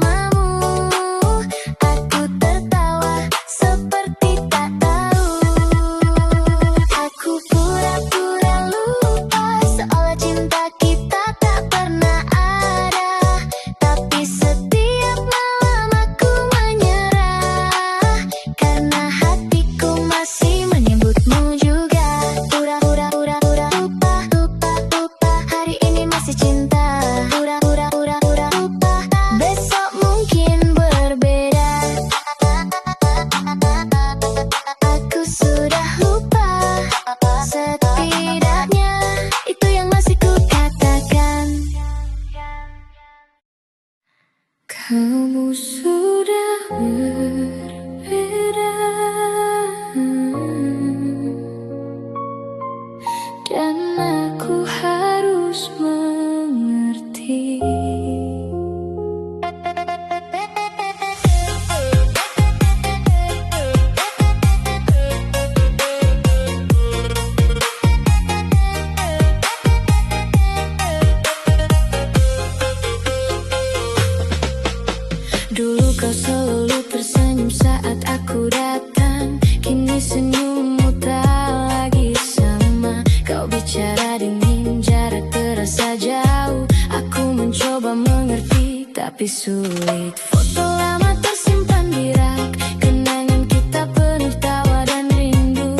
Dulu kau selalu tersenyum saat aku datang, kini senyummu tak lagi sama. Kau bicara dingin, jarak terasa jauh. Aku mencoba mengerti, tapi sulit. Foto lama tersimpan di rak, kenangan kita penuh tawa dan rindu.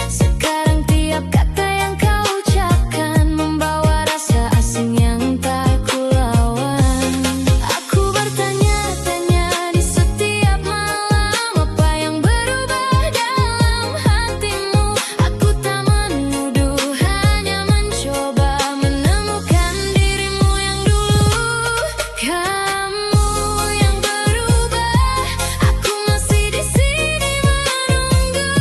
Sekarang tiap kata yang kau ucapkan membawa rasa asing yang tak kulawan. Aku bertanya-tanya di setiap malam, apa yang berubah dalam hatimu. Aku tak menuduh, hanya mencoba menemukan dirimu yang dulu. Kamu yang berubah, aku masih di sini menunggu.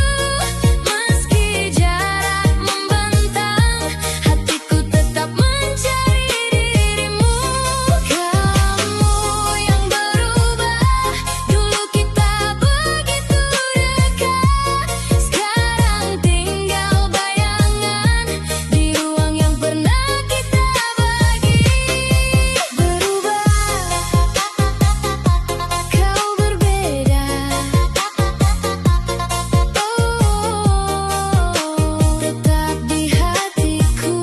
Meski jarak membentang, hatiku tetap mencari dirimu. Kamu yang berubah, dulu kita begitu dekat. Sekarang tinggal bayangan di ruang yang pernah kita bagi. Berubah, kau berbeda. Tetap di hatiku.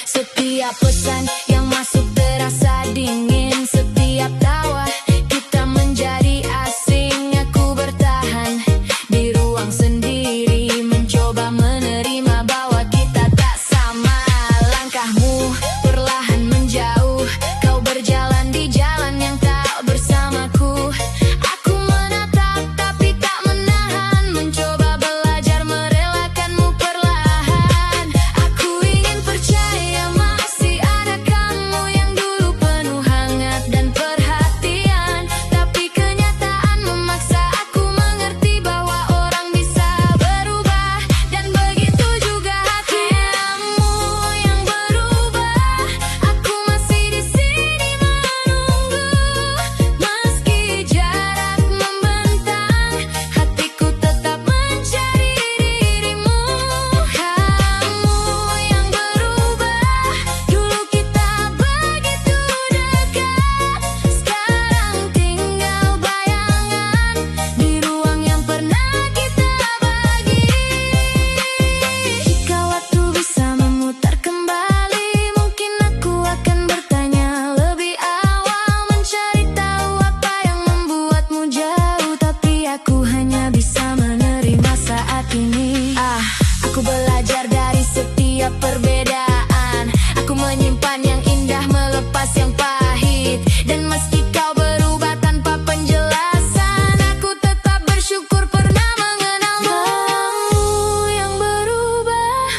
Setiap pesan yang masuk terasa dingin. Setiap tawa kita menjadi asing. Aku bertahan di ruang sendiri, mencoba menerima bahwa kita tak sama. Langkahmu perlahan menjauh, kau berjalan di jalan yang tak bersamaku. Aku menatap tapi tak menahan, mencoba belajar merelakanmu perlahan. Aku ingin percaya masih ada kamu yang dulu penuh hangat dan perhatian. Tapi kenyataan memaksa aku mengerti bahwa orang bisa berubah, dan begitu juga hatimu yang berubah. Aku masih di sini menunggu. Meski jarak membentang, hatiku tetap mencari dirimu. Kamu yang berubah, dulu kita begitu dekat. Sekarang tinggal bayangan di ruang yang pernah kita bagi. Jika waktu bisa memutar kembali, mungkin aku akan bertanya lebih awal, mencari tahu apa yang membuatmu jauh. Tapi aku hanya bisa menerima saat ini. Aku belajar dari setiap perbedaan. Aku menyimpan yang indah, melepas yang pahit. Dan meski kau berubah tanpa penjelasan, aku tetap bersyukur pernah mengenalmu. Kamu yang berubah,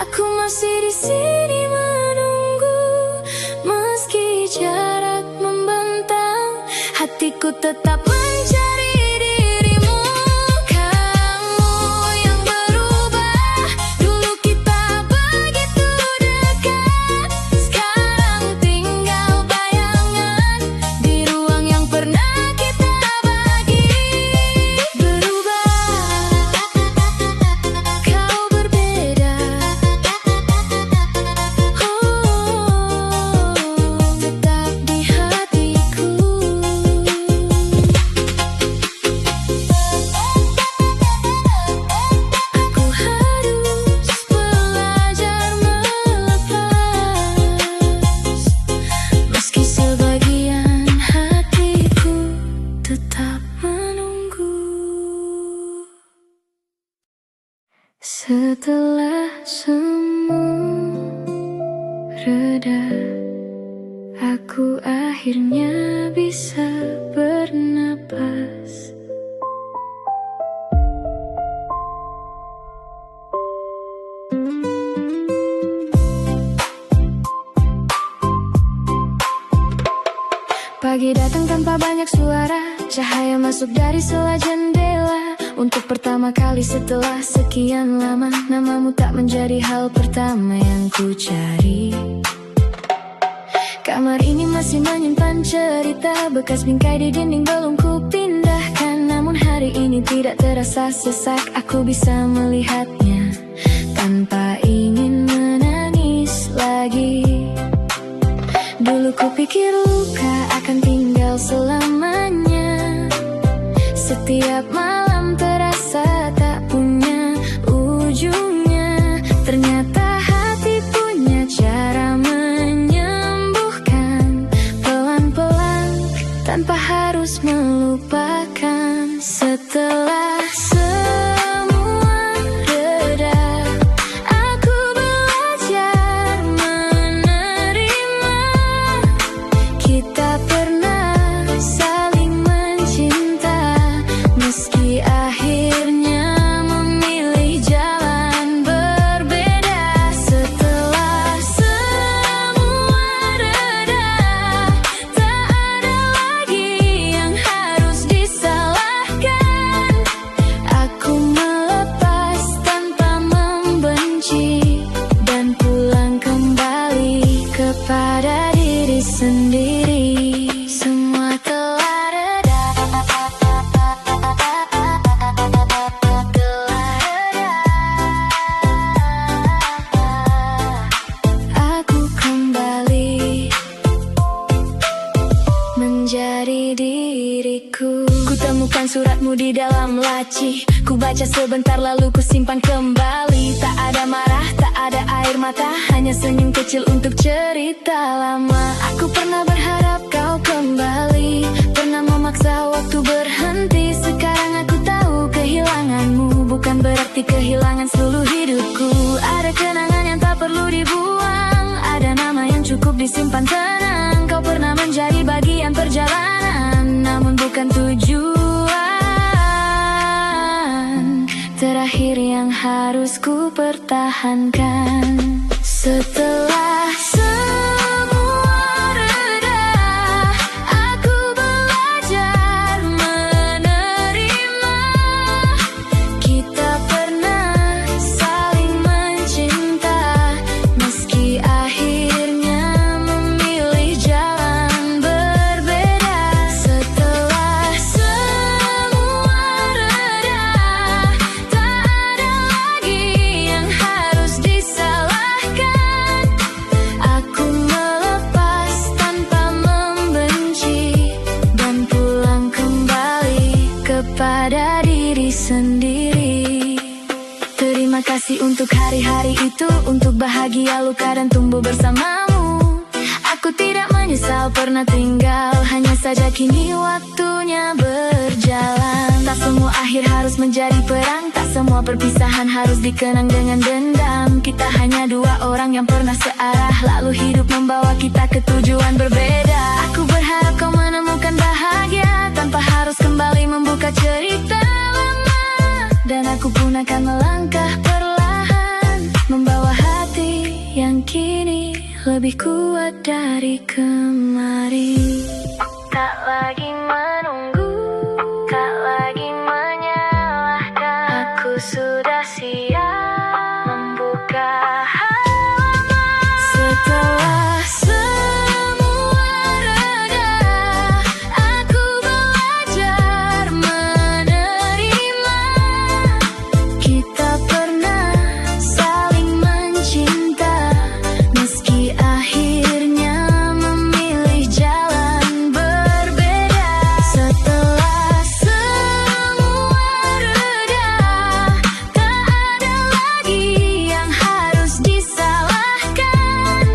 aku masih di sini menunggu. Meski jarak membentang, hatiku tetap mencari dirimu. Kamu yang berubah, dulu kita begitu dekat. Sekarang tinggal bayangan di ruang yang pernah kita bagi. Berubah, kau berbeda. Tetap di hatiku. Aku harus belajar melepas, meski sebagian hatiku tetap menunggu. Setelah semua reda, aku akhirnya bisa bernapas. Pagi datang tanpa banyak suara, cahaya masuk dari sela jendela. Untuk pertama kali setelah sekian lama, namamu tak menjadi hal pertama yang ku cari. Kamar ini masih menyimpan cerita, bekas bingkai di dinding belum ku pindahkan. Namun hari ini tidak terasa sesak, aku bisa melihatnya tanpa ingin menangis lagi. Dulu kupikir luka akan tinggal selamanya. Setiap malam terasa tak punya ujungnya. Ternyata hati punya cara menyembuhkan, pelan-pelan tanpa harus melupakan. Setelah semua reda, aku belajar menerima. Kita pernah saling mencinta, meski akhirnya memilih jalan berbeda. Setelah semua reda, tak ada lagi yang harus disalahkan. Aku melepas tanpa membenci, dan pulang kembali kepada diri sendiri. Semua telah reda, aku kembali menjadi diriku. Kutemukan suratmu di dalam laci. Ku baca sebentar lalu ku simpan kembali. Tak ada marah, tak ada air mata, hanya senyum kecil untuk cerita lama. Aku pernah berharap kau kembali, pernah memaksa waktu berhenti. Sekarang aku tahu kehilanganmu bukan berarti kehilangan seluruh hidupku. Ada kenangan yang tak perlu dibuang, ada nama yang cukup disimpan tenang. Kau pernah menjadi bagian perjalanan, namun bukan tujuan terakhir yang harus ku pertahankan. Setelah semua reda, aku belajar menerima. Kita pernah saling mencinta, meski akhirnya memilih jalan berbeda. Setelah semua reda, tak ada lagi yang harus disalahkan. Aku melepas tanpa membenci, dan pulang kembali kepada diri sendiri. Terima kasih untuk hari-hari itu, untuk bahagia, luka, dan tumbuh bersamamu. Aku tidak menyesal pernah tinggal, hanya saja kini waktunya berjalan. Tak semua akhir harus menjadi perang, tak semua perpisahan harus dikenang dengan dendam. Kita hanya dua orang yang pernah searah, lalu hidup membawa kita ke tujuan berbeda. Aku berharap kau menemukan bahagia tanpa harus kembali membuka cerita lama. Dan aku pun akan melangkah perlahan, membawa hati yang kini lebih kuat dari kemarin. Tak lagi menunggu, tak lagi menyalahkan. Aku sudah siap membuka halaman. Setelah semua reda, aku belajar menerima. Kita pernah saling mencinta, meski akhirnya memilih jalan berbeda. Setelah semua reda, tak ada lagi yang harus disalahkan.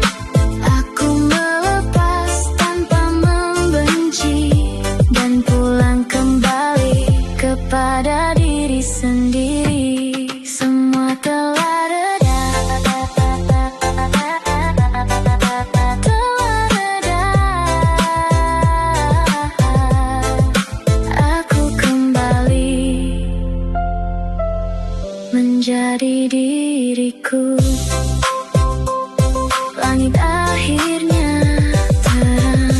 Aku melepas tanpa membenci, dan pulang kembali kepada diri sendiri. Semua telah reda, telah reda. Aku kembali menjadi diriku. Langit akhirnya terang,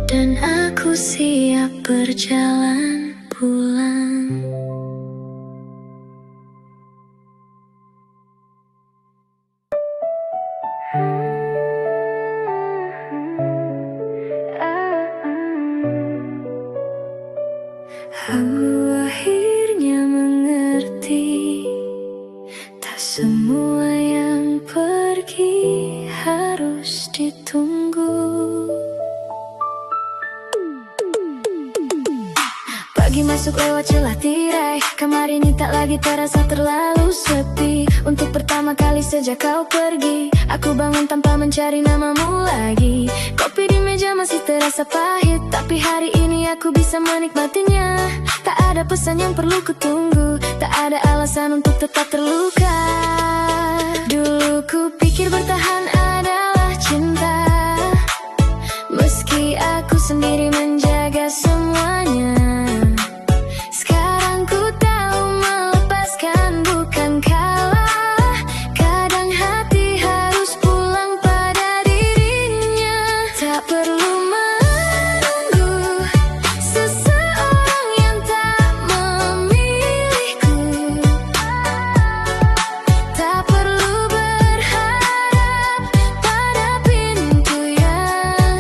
dan aku siap berjalan pulang. Aku akhirnya mengerti, tak semua yang pergi harus ditunggu. Pagi masuk lewat celah tirai, kamar ini tak lagi terasa terlalu sepi. Untuk pertama kali sejak kau pergi, aku bangun tanpa mencari namamu lagi. Kopi di meja masih terasa pahit, tapi hari ini aku bisa menikmatinya. Tak ada pesan yang perlu kutunggu, tak ada alasan untuk tetap terluka. Dulu ku pikir bertahan adalah cinta, meski aku sendiri menjaga semuanya. Sekarang ku tahu melepaskan bukan kalah. Kadang hati harus pulang pada dirinya. Tak perlu menunggu seseorang yang tak memilihku. Tak perlu berharap pada pintu yang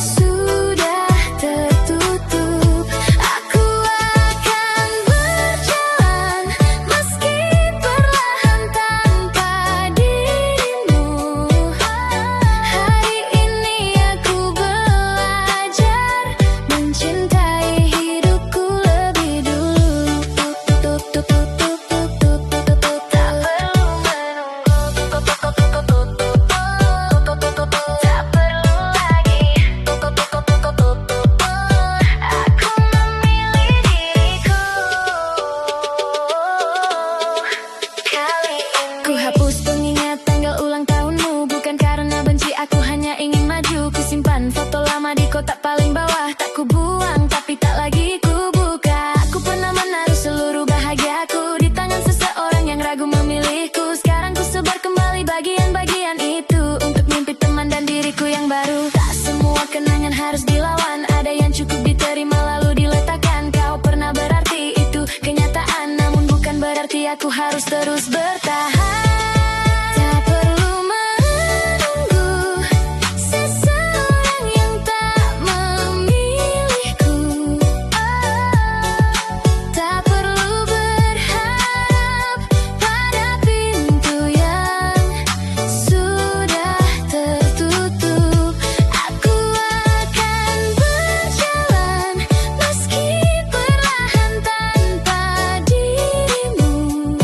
sudah tertutup. Aku akan berjalan meski perlahan tanpa dirimu. Hari ini aku belajar mencintai hidupku lebih dulu. Tak perlu menunggu, tak perlu lagi. Aku memilih diriku. Kali ini ku hapus pengingat tanggal ulang tahunmu, bukan karena benci, aku hanya ingin maju. Ku simpan foto lama di kotak paling bawah, tak ku buang tapi tak lagi ku buka. Aku pernah menaruh seluruh bahagiaku di tangan seseorang yang ragu memilihku. Sekarang ku sebar kembali bagian-bagian itu untuk mimpi teman dan diriku yang baru. Tak semua kenangan harus dilawan, ada yang cukup diterima lalu diletakkan. Kau pernah berarti itu kenyataan, namun bukan berarti aku harus terus bertahan. Tak perlu menunggu seseorang yang tak memilihku. Tak perlu berharap pada pintu yang sudah tertutup. Aku akan berjalan meski perlahan tanpa dirimu.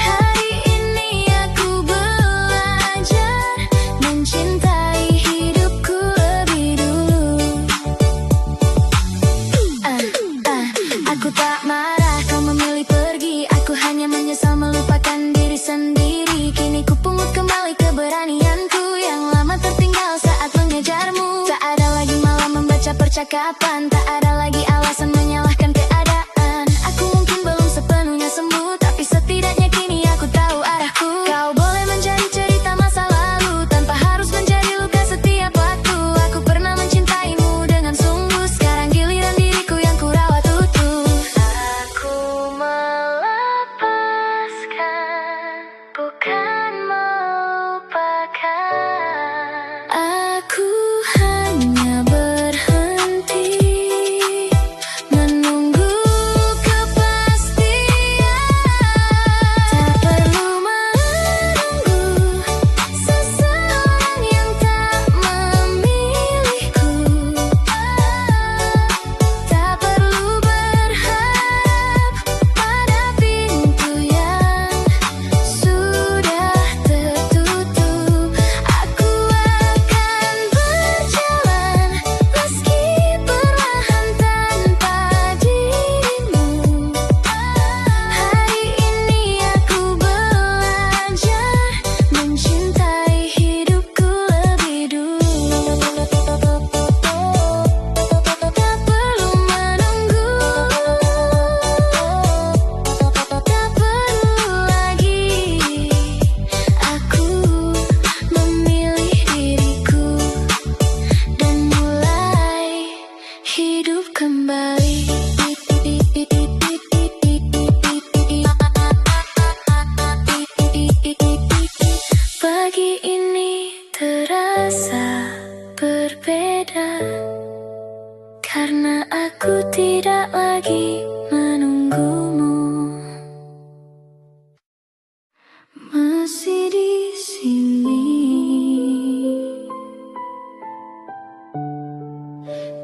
Hari ini aku belajar mencintai hidupku lebih dulu. Aku tak marah kau memilih pergi, aku hanya menyesal melupakan diri sendiri. Kini ku pungut kembali keberanianku yang lama tertinggal saat mengejarmu. Tak ada lagi malam membaca percakapan, tak ada lagi alasan menyalahkan keadaan. Aku mungkin belum sepenuhnya sembuh, tapi setidaknya kini aku tahu arahku. Kau boleh mencari cerita masa lalu tanpa harus menjadi luka setiap waktu. Aku pernah mencintaimu dengan sungguh, sekarang giliran diriku yang ku rawat utuh. Aku melepaskan, bukan melupakan. Aku hanya berhenti menunggu kepastian. Tak perlu menunggu seseorang yang tak memilihku. Tak perlu berharap pada pintu yang sudah tertutup. Aku akan berjalan meski perlahan tanpa dirimu. Hari ini aku belajar mencintai hidupku lebih dulu. Tak perlu menunggu, tak perlu lagi. Aku memilih diriku dan mulai hidup kembali. Pagi ini terasa berbeda karena aku tidak lagi menunggumu. Masih di sini,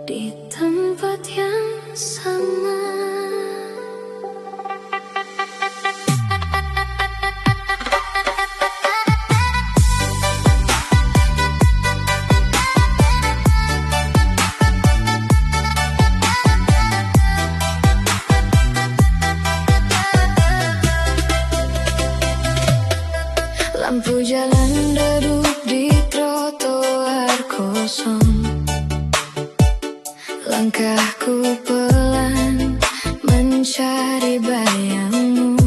di tempat yang sama. Lampu jalan redup di trotoar kosong. Langkahku pelan mencari bayangmu.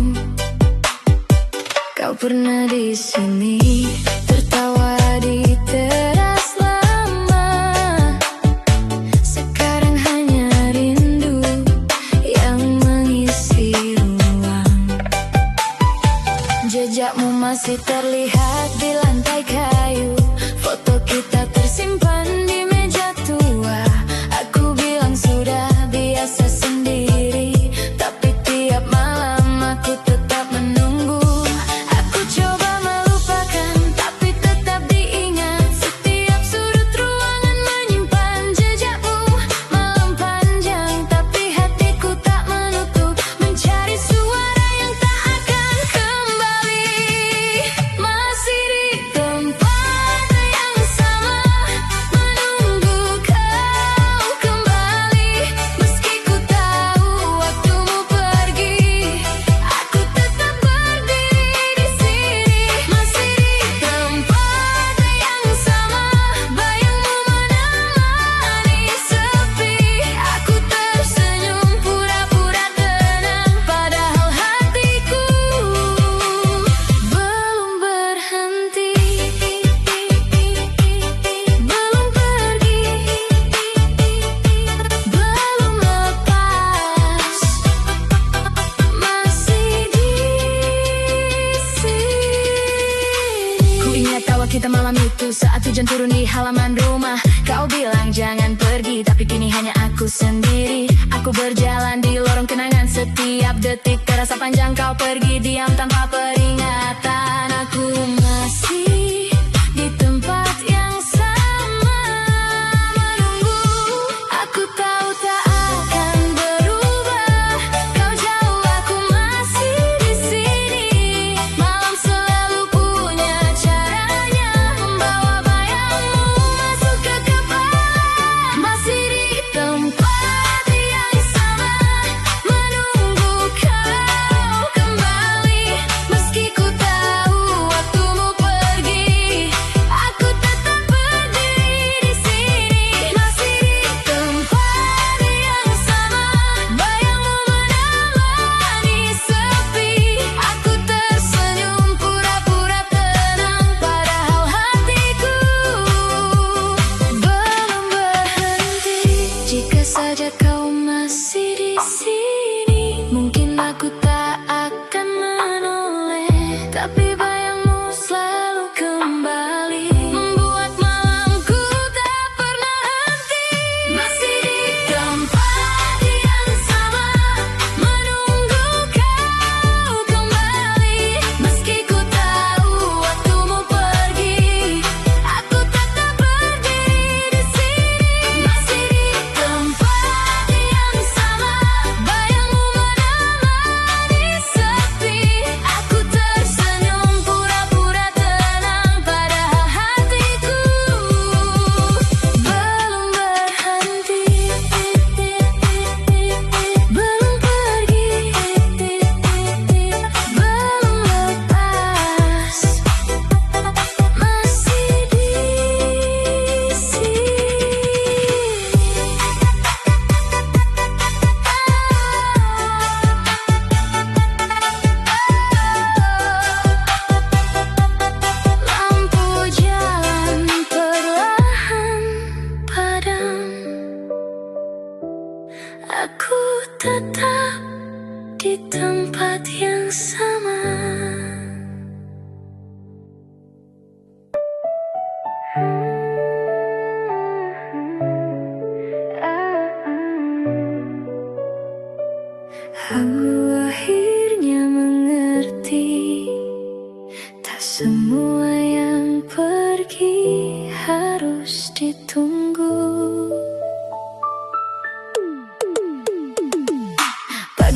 Kau pernah di sini tertawa di teras lama. Sekarang hanya rindu yang mengisi ruang. Jejakmu masih terlihat di lantai kayu. Foto kita tersimpan di meja tua. Aku bilang sudah biasa sendiri, tapi tiap malam aku tetap menunggu. Aku coba melupakan, tapi tetap diingat. Setiap sudut ruangan menyimpan jejakmu. Malam panjang, tapi hatiku tak menutup, mencari suara yang tak akan kembali. Masih di tempat yang sama, menunggu kau kembali. Meski ku tahu waktumu pergi, aku tetap berdiri di sini. Masih di tempat yang sama, bayangmu menemani sepi. Aku tersenyum pura-pura tenang, padahal hatiku belum berhenti, belum pergi, belum lepas, masih di sini. Ku ingat tawa kita malam itu saat hujan turun di halaman rumah. Kau bilang jangan pergi, tapi kini hanya aku sendiri. Aku berjalan di lorong kenangan, setiap detik terasa panjang. Kau pergi diam tanpa peringatan. Aku masih di tempat yang sama, menunggu. Aku tahu tak akan berubah. Kau jauh, aku masih di sini. Malam selalu punya caranya, membawa bayangmu masuk ke kepala. Masih di tempat yang sama, menunggu kau kembali. Meski ku tahu waktumu pergi, aku tetap berdiri di sini. Masih di tempat yang sama, bayangmu menemani sepi. Aku tersenyum pura-pura tenang, padahal hatiku belum berhenti. Jika saja kau masih di sini, mungkin aku tak akan menoleh. Tapi bayangmu selalu kembali, membuat malamku tak pernah henti. Masih di tempat yang sama, menunggu kau kembali. Meski ku tahu waktumu pergi, aku tetap berdiri di sini. Masih di tempat yang sama, bayangmu menemani sepi. Aku tersenyum pura-pura tenang, padahal hatiku belum berhenti, belum pergi, belum lepas, masih di sini. Lampu jalan perlahan padam. Aku tetap di tempat yang sama. Aku akhirnya mengerti, tak semua yang pergi harus ditunggu.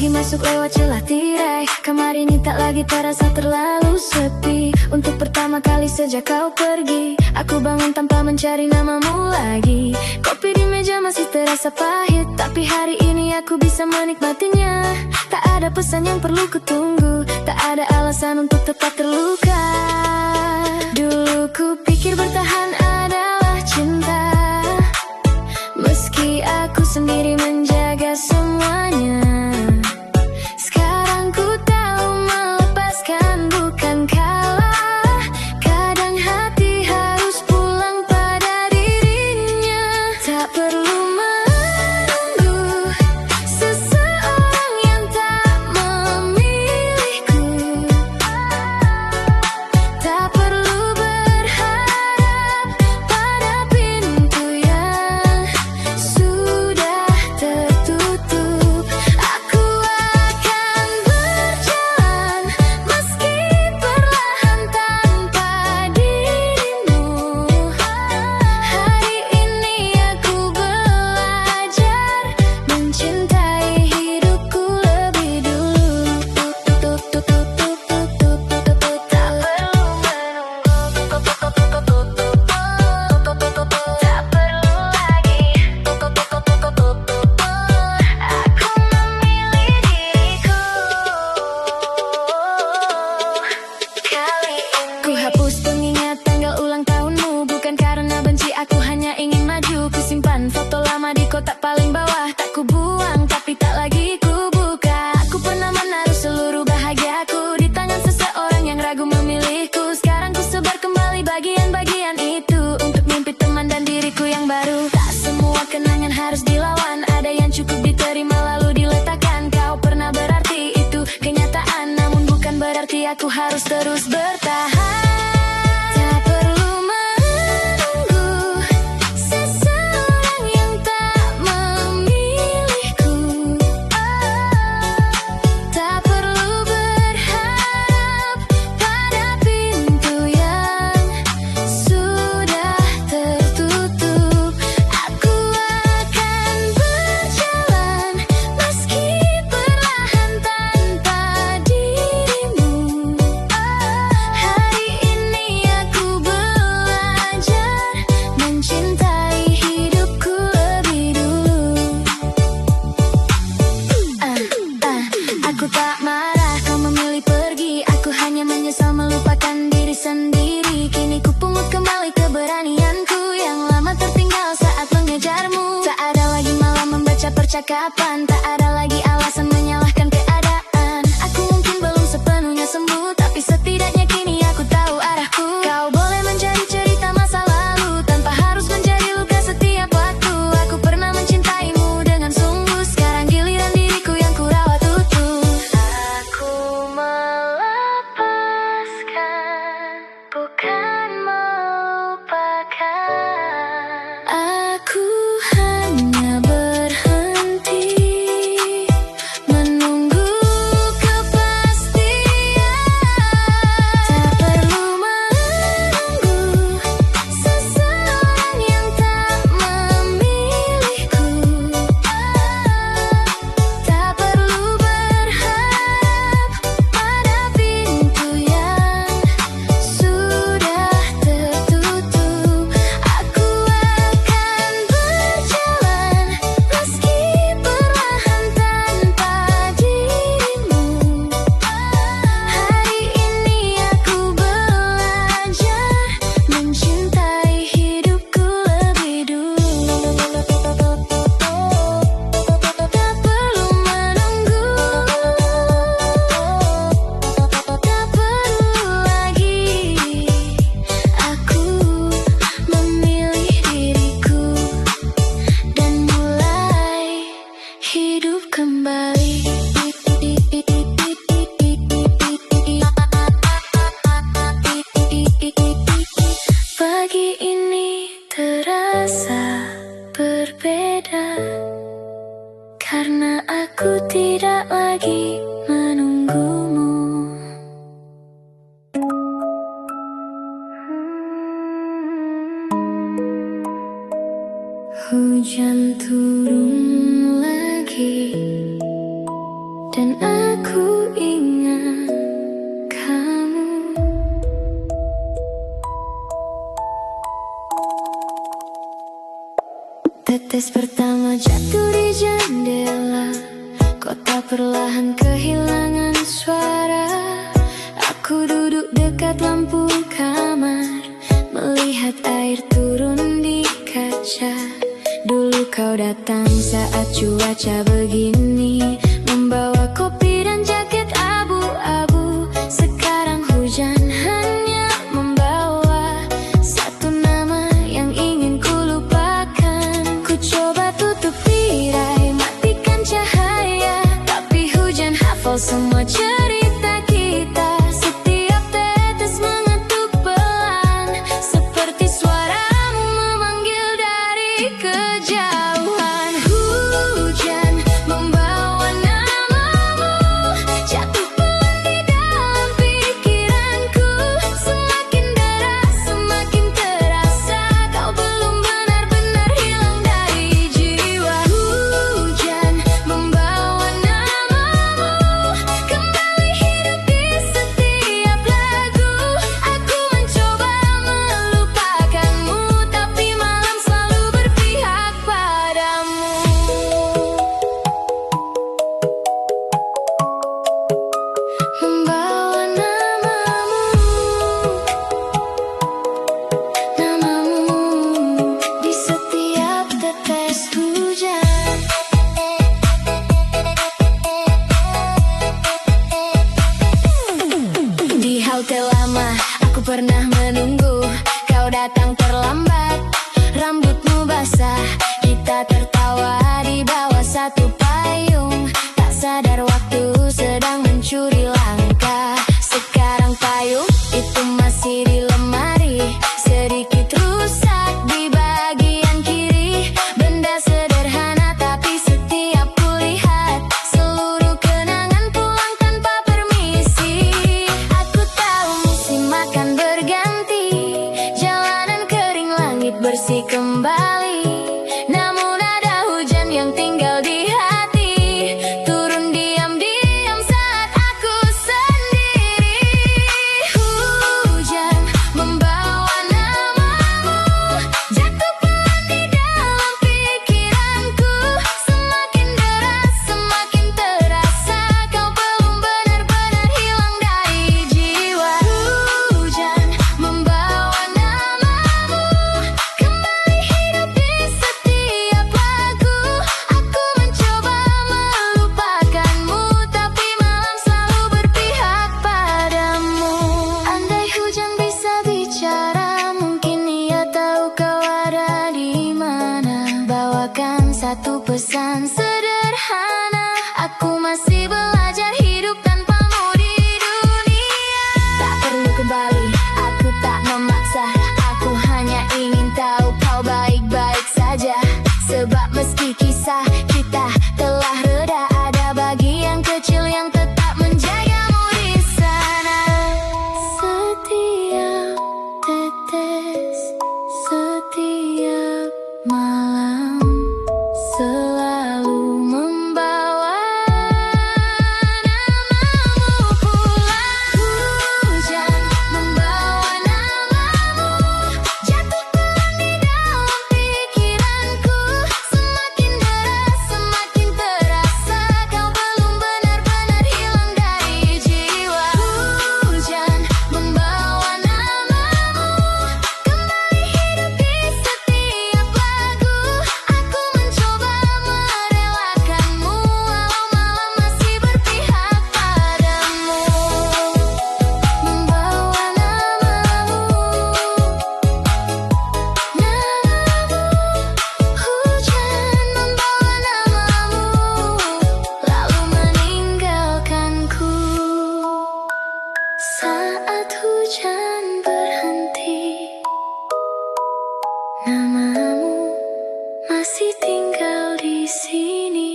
pagi masuk lewat celah tirai. Kamar ini tak lagi terasa terlalu sepi. Untuk pertama kali sejak kau pergi, aku bangun tanpa mencari namamu lagi. Kopi di meja masih terasa pahit, tapi hari ini aku bisa menikmatinya. Tak ada pesan yang perlu kutunggu, tak ada alasan untuk tetap terluka. Dulu ku pikir bertahan adalah cinta, meski aku sendiri menjaga semuanya. Sekarang ku tahu melepaskan bukan kalah. Kadang hati harus pulang pada dirinya. Tak perlu menunggu seseorang yang tak memilihku. Tak perlu berharap pada pintu yang sudah tertutup. Aku akan berjalan meski perlahan tanpa dirimu. Hari ini aku belajar mencintai hidupku lebih dulu. Tak perlu menunggu, tak perlu lagi. Aku memilih diriku kali ini. Ku hapus pengingat tanggal ulang tahunmu, bukan karena benci, aku hanya ingin maju. Ku simpan foto lama di kotak paling bawah, tak ku buang tapi tak lagi ku buka. Aku pernah menaruh seluruh bahagiaku di tangan seseorang yang ragu memilihku. Sekarang ku sebar kembali bagian-bagian itu untuk mimpi teman dan diriku yang baru. Tak semua kenangan harus dilawan, ada yang cukup diterima lalu diletakkan. Kau pernah berarti itu kenyataan, namun bukan berarti aku harus terus bertahan. Tak perlu menunggu seseorang yang tak memilihku. Tak perlu berharap pada pintu yang sudah tertutup. Aku akan berjalan meski perlahan tanpa dirimu. Hari ini aku belajar mencintai hidupku lebih dulu. Aku tak marah kau memilih pergi, aku hanya menyesal melupakan diri sendiri. Kini ku pungut kembali keberanianku yang lama tertinggal saat mengejarmu. Tak ada lagi malam membaca percakapan, tak ada lagi alasan menyalahkan keadaan. Aku mungkin belum sepenuhnya sembuh, tapi setidaknya kini aku tahu arahku. Kau boleh menjadi cerita masa lalu tanpa harus menjadi luka setiap waktu. Aku pernah mencintaimu dengan sungguh, sekarang giliran diriku yang ku rawat utuh. Aku melepaskan, bukan melupakan. Aku hanya berhenti menunggu kepastian. Tak perlu menunggu seseorang yang tak memilihku. Tak perlu berharap pada pintu yang sudah tertutup. Aku akan berjalan meski perlahan tanpa dirimu. Hari ini aku belajar mencintai hidupku lebih dulu. Tak perlu menunggu, tak perlu lagi. Aku memilih diriku dan mulai hidup kembali. Pagi ini terasa berbeda karena aku tidak lagi menunggumu. Hujan turun lagi dan aku ingat kamu. Tetes pertama jatuh di jendela, kota perlahan kehilangan suara. Aku duduk dekat lampu kamar, melihat air turun di kaca. Dulu kau datang saat cuaca begini, membawa kopi dan jaket abu-abu. Sekarang hujan hanya membawa satu nama yang ingin ku lupakan. Ku coba tutup tirai, matikan cahaya, tapi hujan hafal semua cerita kita. Setiap tetes mengetuk pelan, seperti suaramu memanggil dari kejauhan. Hujan membawa namamu, jatuh pelan di dalam pikiranku. Semakin deras, semakin terasa, kau belum benar-benar hilang dari jiwa. Hujan membawa namamu, kembali hidup di setiap lagu. Aku mencoba melupakanmu, tapi malam selalu berpihak padamu. Membawa namamu di setiap tetes hujan. Di halte lama aku pernah menunggu, kau datang terlambat, rambutmu basah. Kita tertawa di bawah satu payung, tak sadar waktu sedang mencuri langkah. Sekarang payung itu masih di lemari, sedikit rusak di bagian kiri. Benda sederhana tapi setiap kulihat, seluruh kenangan pulang tanpa permisi. Aku tahu musim akan berganti, jalanan kering, langit bersih kembali. Namun ada hujan yang tinggal di hati, turun diam-diam saat aku sendiri. Hujan membawa namamu, jatuh pelan di dalam pikiranku. Semakin deras, semakin terasa, kau belum benar-benar hilang dari jiwa. Hujan membawa namamu, kembali hidup di setiap lagu. Aku mencoba melupakanmu, tapi malam selalu berpihak padamu. Andai hujan bisa bicara, mungkin ia tahu kau ada di mana. Bawakan satu pesan sederhana, aku masih belajar hidup tanpamu di dunia. Tak perlu kembali, aku tak memaksa, aku hanya ingin tahu kau baik-baik saja. Sebab meski kisah kita telah reda, ada bagian kecil yang tetap menjagamu di sana. Setiap tetes, setiap malam, selalu membawa namamu pulang. Hujan membawa namamu, jatuh pelan di dalam pikiranku. Semakin deras, semakin terasa, kau belum benar-benar hilang dari jiwa. Hujan membawa namamu, kembali hidup di setiap lagu. Aku mencoba merelakanmu, walau malam masih berpihak padamu. Membawa namamu, hujan membawa namamu, lalu meninggalkanku. Saat hujan berhenti, namamu masih tinggal di sini.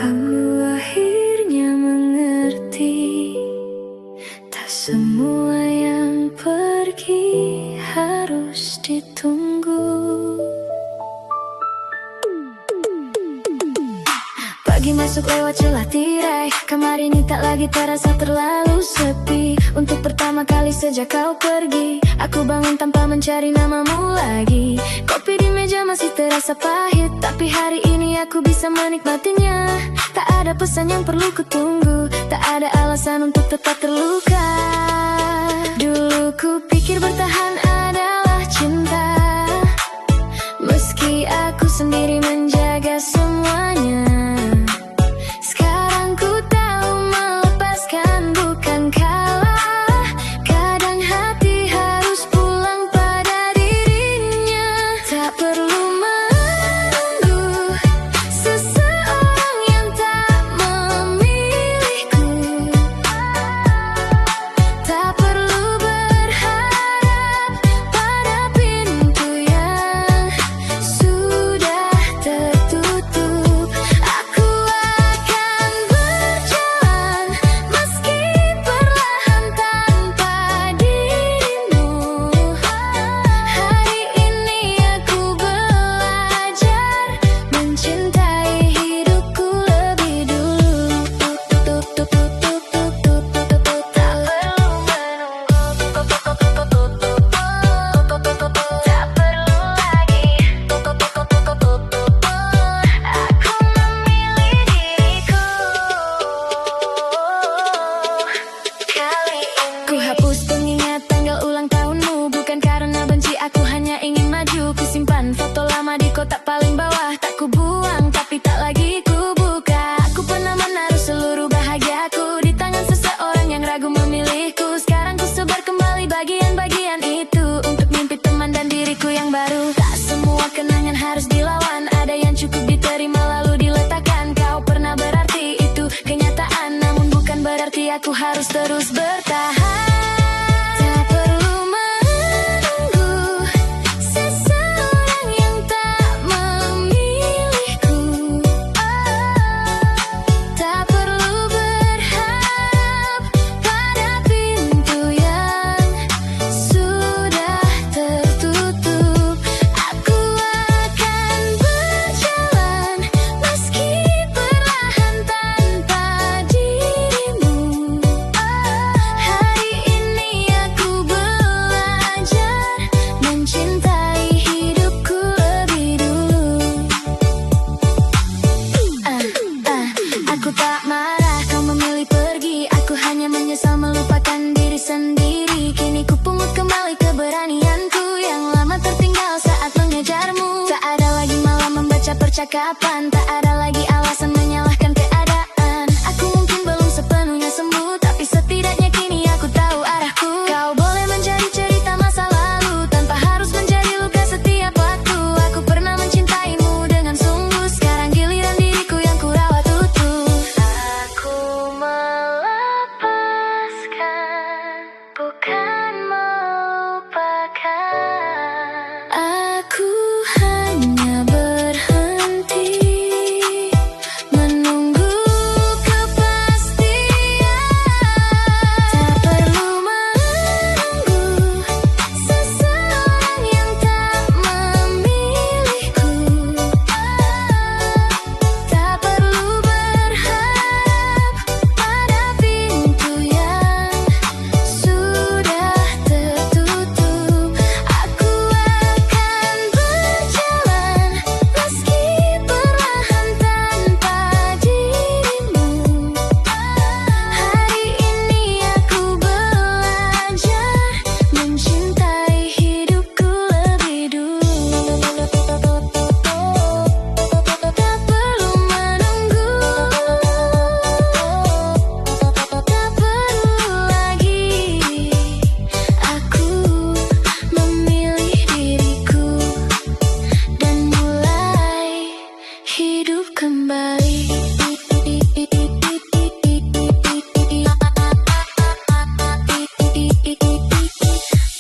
Aku akhirnya mengerti Pagi masuk lewat celah tirai, kamar ini tak lagi terasa terlalu sepi. Untuk pertama kali sejak kau pergi, aku bangun tanpa mencari namamu lagi. Kopi di meja masih terasa pahit, tapi hari ini aku bisa menikmatinya. Tak ada pesan yang perlu kutunggu, tak ada alasan untuk tetap terluka. Dulu ku pikir bertahan adalah cinta, meski aku sendiri menjaga semuanya. Sekarang ku tahu melepaskan bukan kalah. Kadang hati harus pulang pada dirinya. Tak perlu menunggu seseorang yang tak memilihku. Tak perlu berharap pada pintu yang sudah tertutup. Aku akan berjalan meski perlahan tanpa dirimu. Hari ini aku belajar mencintai hidupku lebih dulu. Tak perlu lagi aku memilih diriku. Kali ini ku hapus pengingat tanggal ulang tahunmu, bukan karena benci, aku hanya ingin maju. Ku simpan foto lama di kotak paling bawah, tak ku buang tapi tak lagi ku buka. Aku pernah menaruh seluruh bahagiaku di tangan seseorang yang ragu memilihku. Sekarang ku sebar kembali bagian-bagian itu untuk mimpi teman dan diriku yang baru. Tak semua kenangan harus dilawan, ada yang cukup diterima lalu diletakkan. Kau pernah berarti itu kenyataan, namun bukan berarti aku harus terus bertahan. Tak perlu menunggu seseorang yang tak memilihku. Tak perlu berharap pada pintu yang sudah tertutup. Aku akan berjalan meski perlahan tanpa dirimu. Hari ini aku belajar mencintai hidupku lebih dulu. Aku tak marah kau memilih pergi, aku hanya menyesal melupakan diri sendiri. Kini ku pungut kembali keberanianku yang lama tertinggal saat mengejarmu. Tak ada lagi malam membaca percakapan, tak ada lagi alasan menyalahkan keadaan. Aku mungkin belum sepenuhnya sembuh, tapi setidaknya kini aku tahu arahku. Kau boleh menjadi cerita masa lalu tanpa harus menjadi luka setiap waktu. Aku pernah mencintaimu dengan sungguh, sekarang giliran diriku yang ku rawat utuh. Aku melepaskan, bukan melupakan. Aku hanya berhenti menunggu kepastian. Tak perlu menunggu seseorang yang tak memilihku. Tak perlu berharap pada pintu yang sudah tertutup. Aku akan berjalan meski perlahan tanpa dirimu. Hari ini aku belajar mencintai hidupku lebih dulu. Tak perlu menunggu, tak perlu lagi aku memilih diriku dan mulai hidup kembali.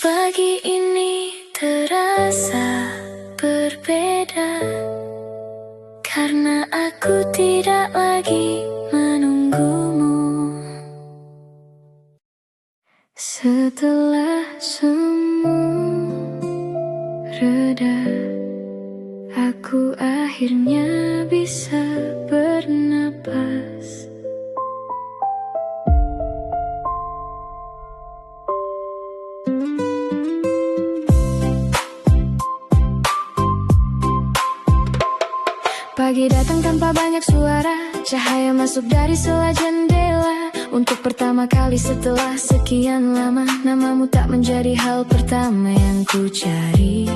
Pagi ini terasa berbeda karena aku tidak lagi menunggumu. Setelah semua reda, aku akhirnya bisa bernapas. cahaya masuk dari sela jendela. Untuk pertama kali setelah sekian lama, namamu tak menjadi hal pertama yang ku cari.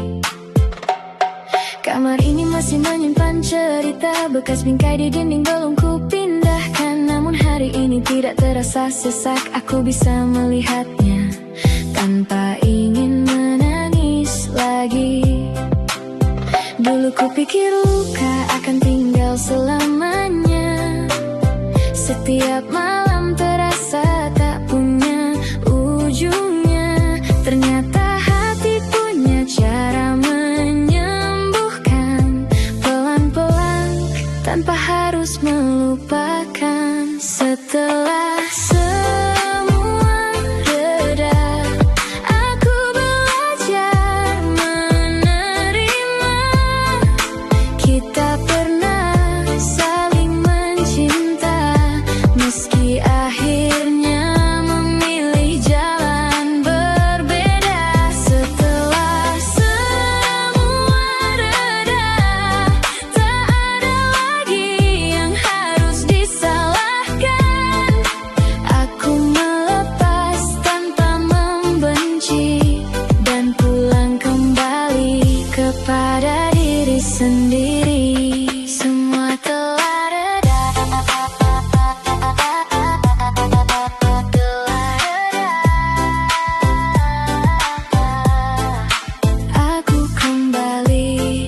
Kamar ini masih menyimpan cerita, bekas bingkai di dinding belum ku pindahkan. Namun hari ini tidak terasa sesak, aku bisa melihatnya tanpa ingin menangis lagi. Dulu ku pikir luka akan tinggal selamanya. Setiap malam terasa tak punya ujungnya. Ternyata hati punya cara menyembuhkan, pelan-pelan tanpa harus melupakan. Setelah semua reda, aku belajar menerima. Kita pernah saling mencinta, meski akhirnya memilih jalan berbeda. Setelah semua reda, tak ada lagi yang harus disalahkan. Aku melepas tanpa membenci, dan pulang kembali kepada diri sendiri. Semua telah reda, aku kembali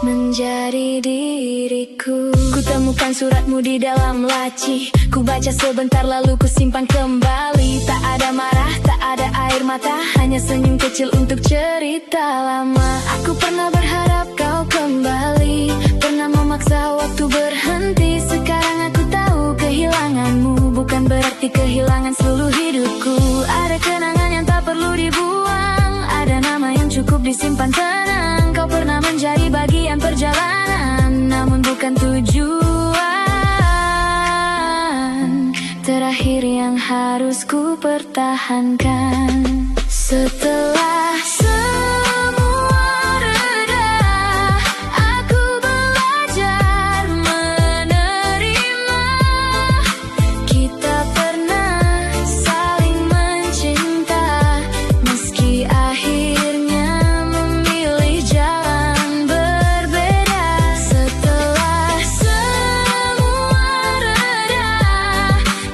menjadi diriku. Kutemukan suratmu di dalam laci, ku baca sebentar lalu ku simpan kembali. Tak ada marah, tak ada air mata, hanya senyum kecil untuk cerita lama. Aku pernah berharap kau kembali, pernah memaksa waktu berhenti. Sekarang aku tahu kehilanganmu bukan berarti kehilangan seluruh hidupku. Ada kenangan yang tak perlu dibuang, ada nama yang cukup disimpan tenang. Kau pernah menjadi bagian perjalanan, namun bukan tujuan terakhir yang harus ku pertahankan. Setelah semua reda, aku belajar menerima. Kita pernah saling mencinta, meski akhirnya memilih jalan berbeda. Setelah semua reda,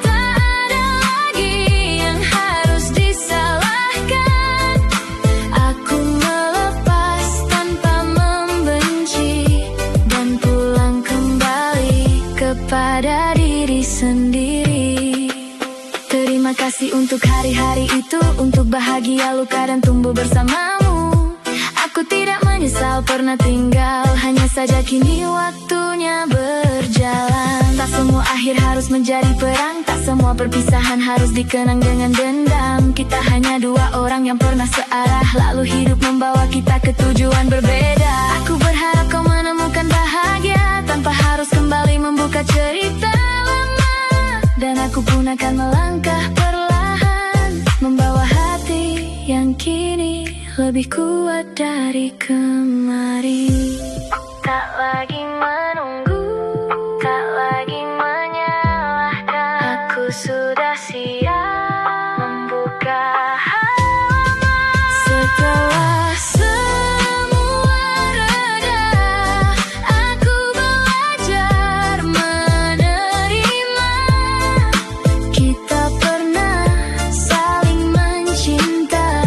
tak ada lagi yang harus disalahkan. Aku melepas tanpa membenci, dan pulang kembali kepada diri sendiri. Terima kasih untuk hari-hari itu, untuk bahagia, luka, dan tumbuh bersamamu. Aku tidak menyesal pernah tinggal, hanya saja kini waktunya berjalan. Tak semua akhir harus menjadi perang, tak semua perpisahan harus dikenang dengan dendam. Kita hanya dua orang yang pernah searah, lalu hidup membawa kita ke tujuan berbeda. Aku berharap kau menemukan bahagia tanpa harus kembali membuka cerita lama. Dan aku pun akan melangkah perlahan, membawa hati yang kini lebih kuat dari kemarin. Tak lagi menunggu, tak lagi menyalahkan. Aku sudah siap membuka halaman. Setelah semua reda, aku belajar menerima. Kita pernah saling mencinta,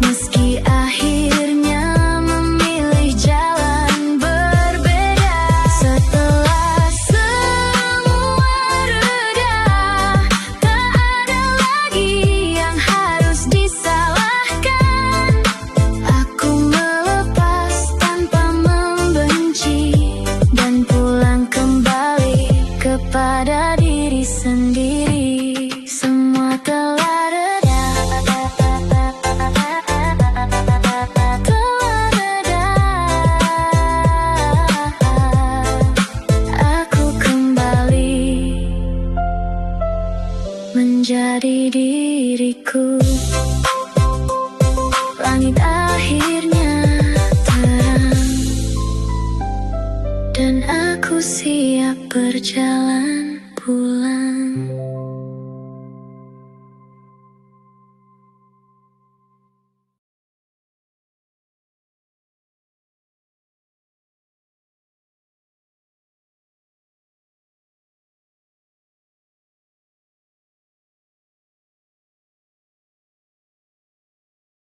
meski akhirnya memilih jalan berbeda. Setelah semua reda, tak ada lagi yang harus disalahkan. Aku melepas tanpa membenci, dan pulang kembali kepada diri sendiri. Semua telah reda, telah reda. Aku kembali menjadi diriku. Langit akhirnya terang, dan aku siap setiap perjalanan pulang.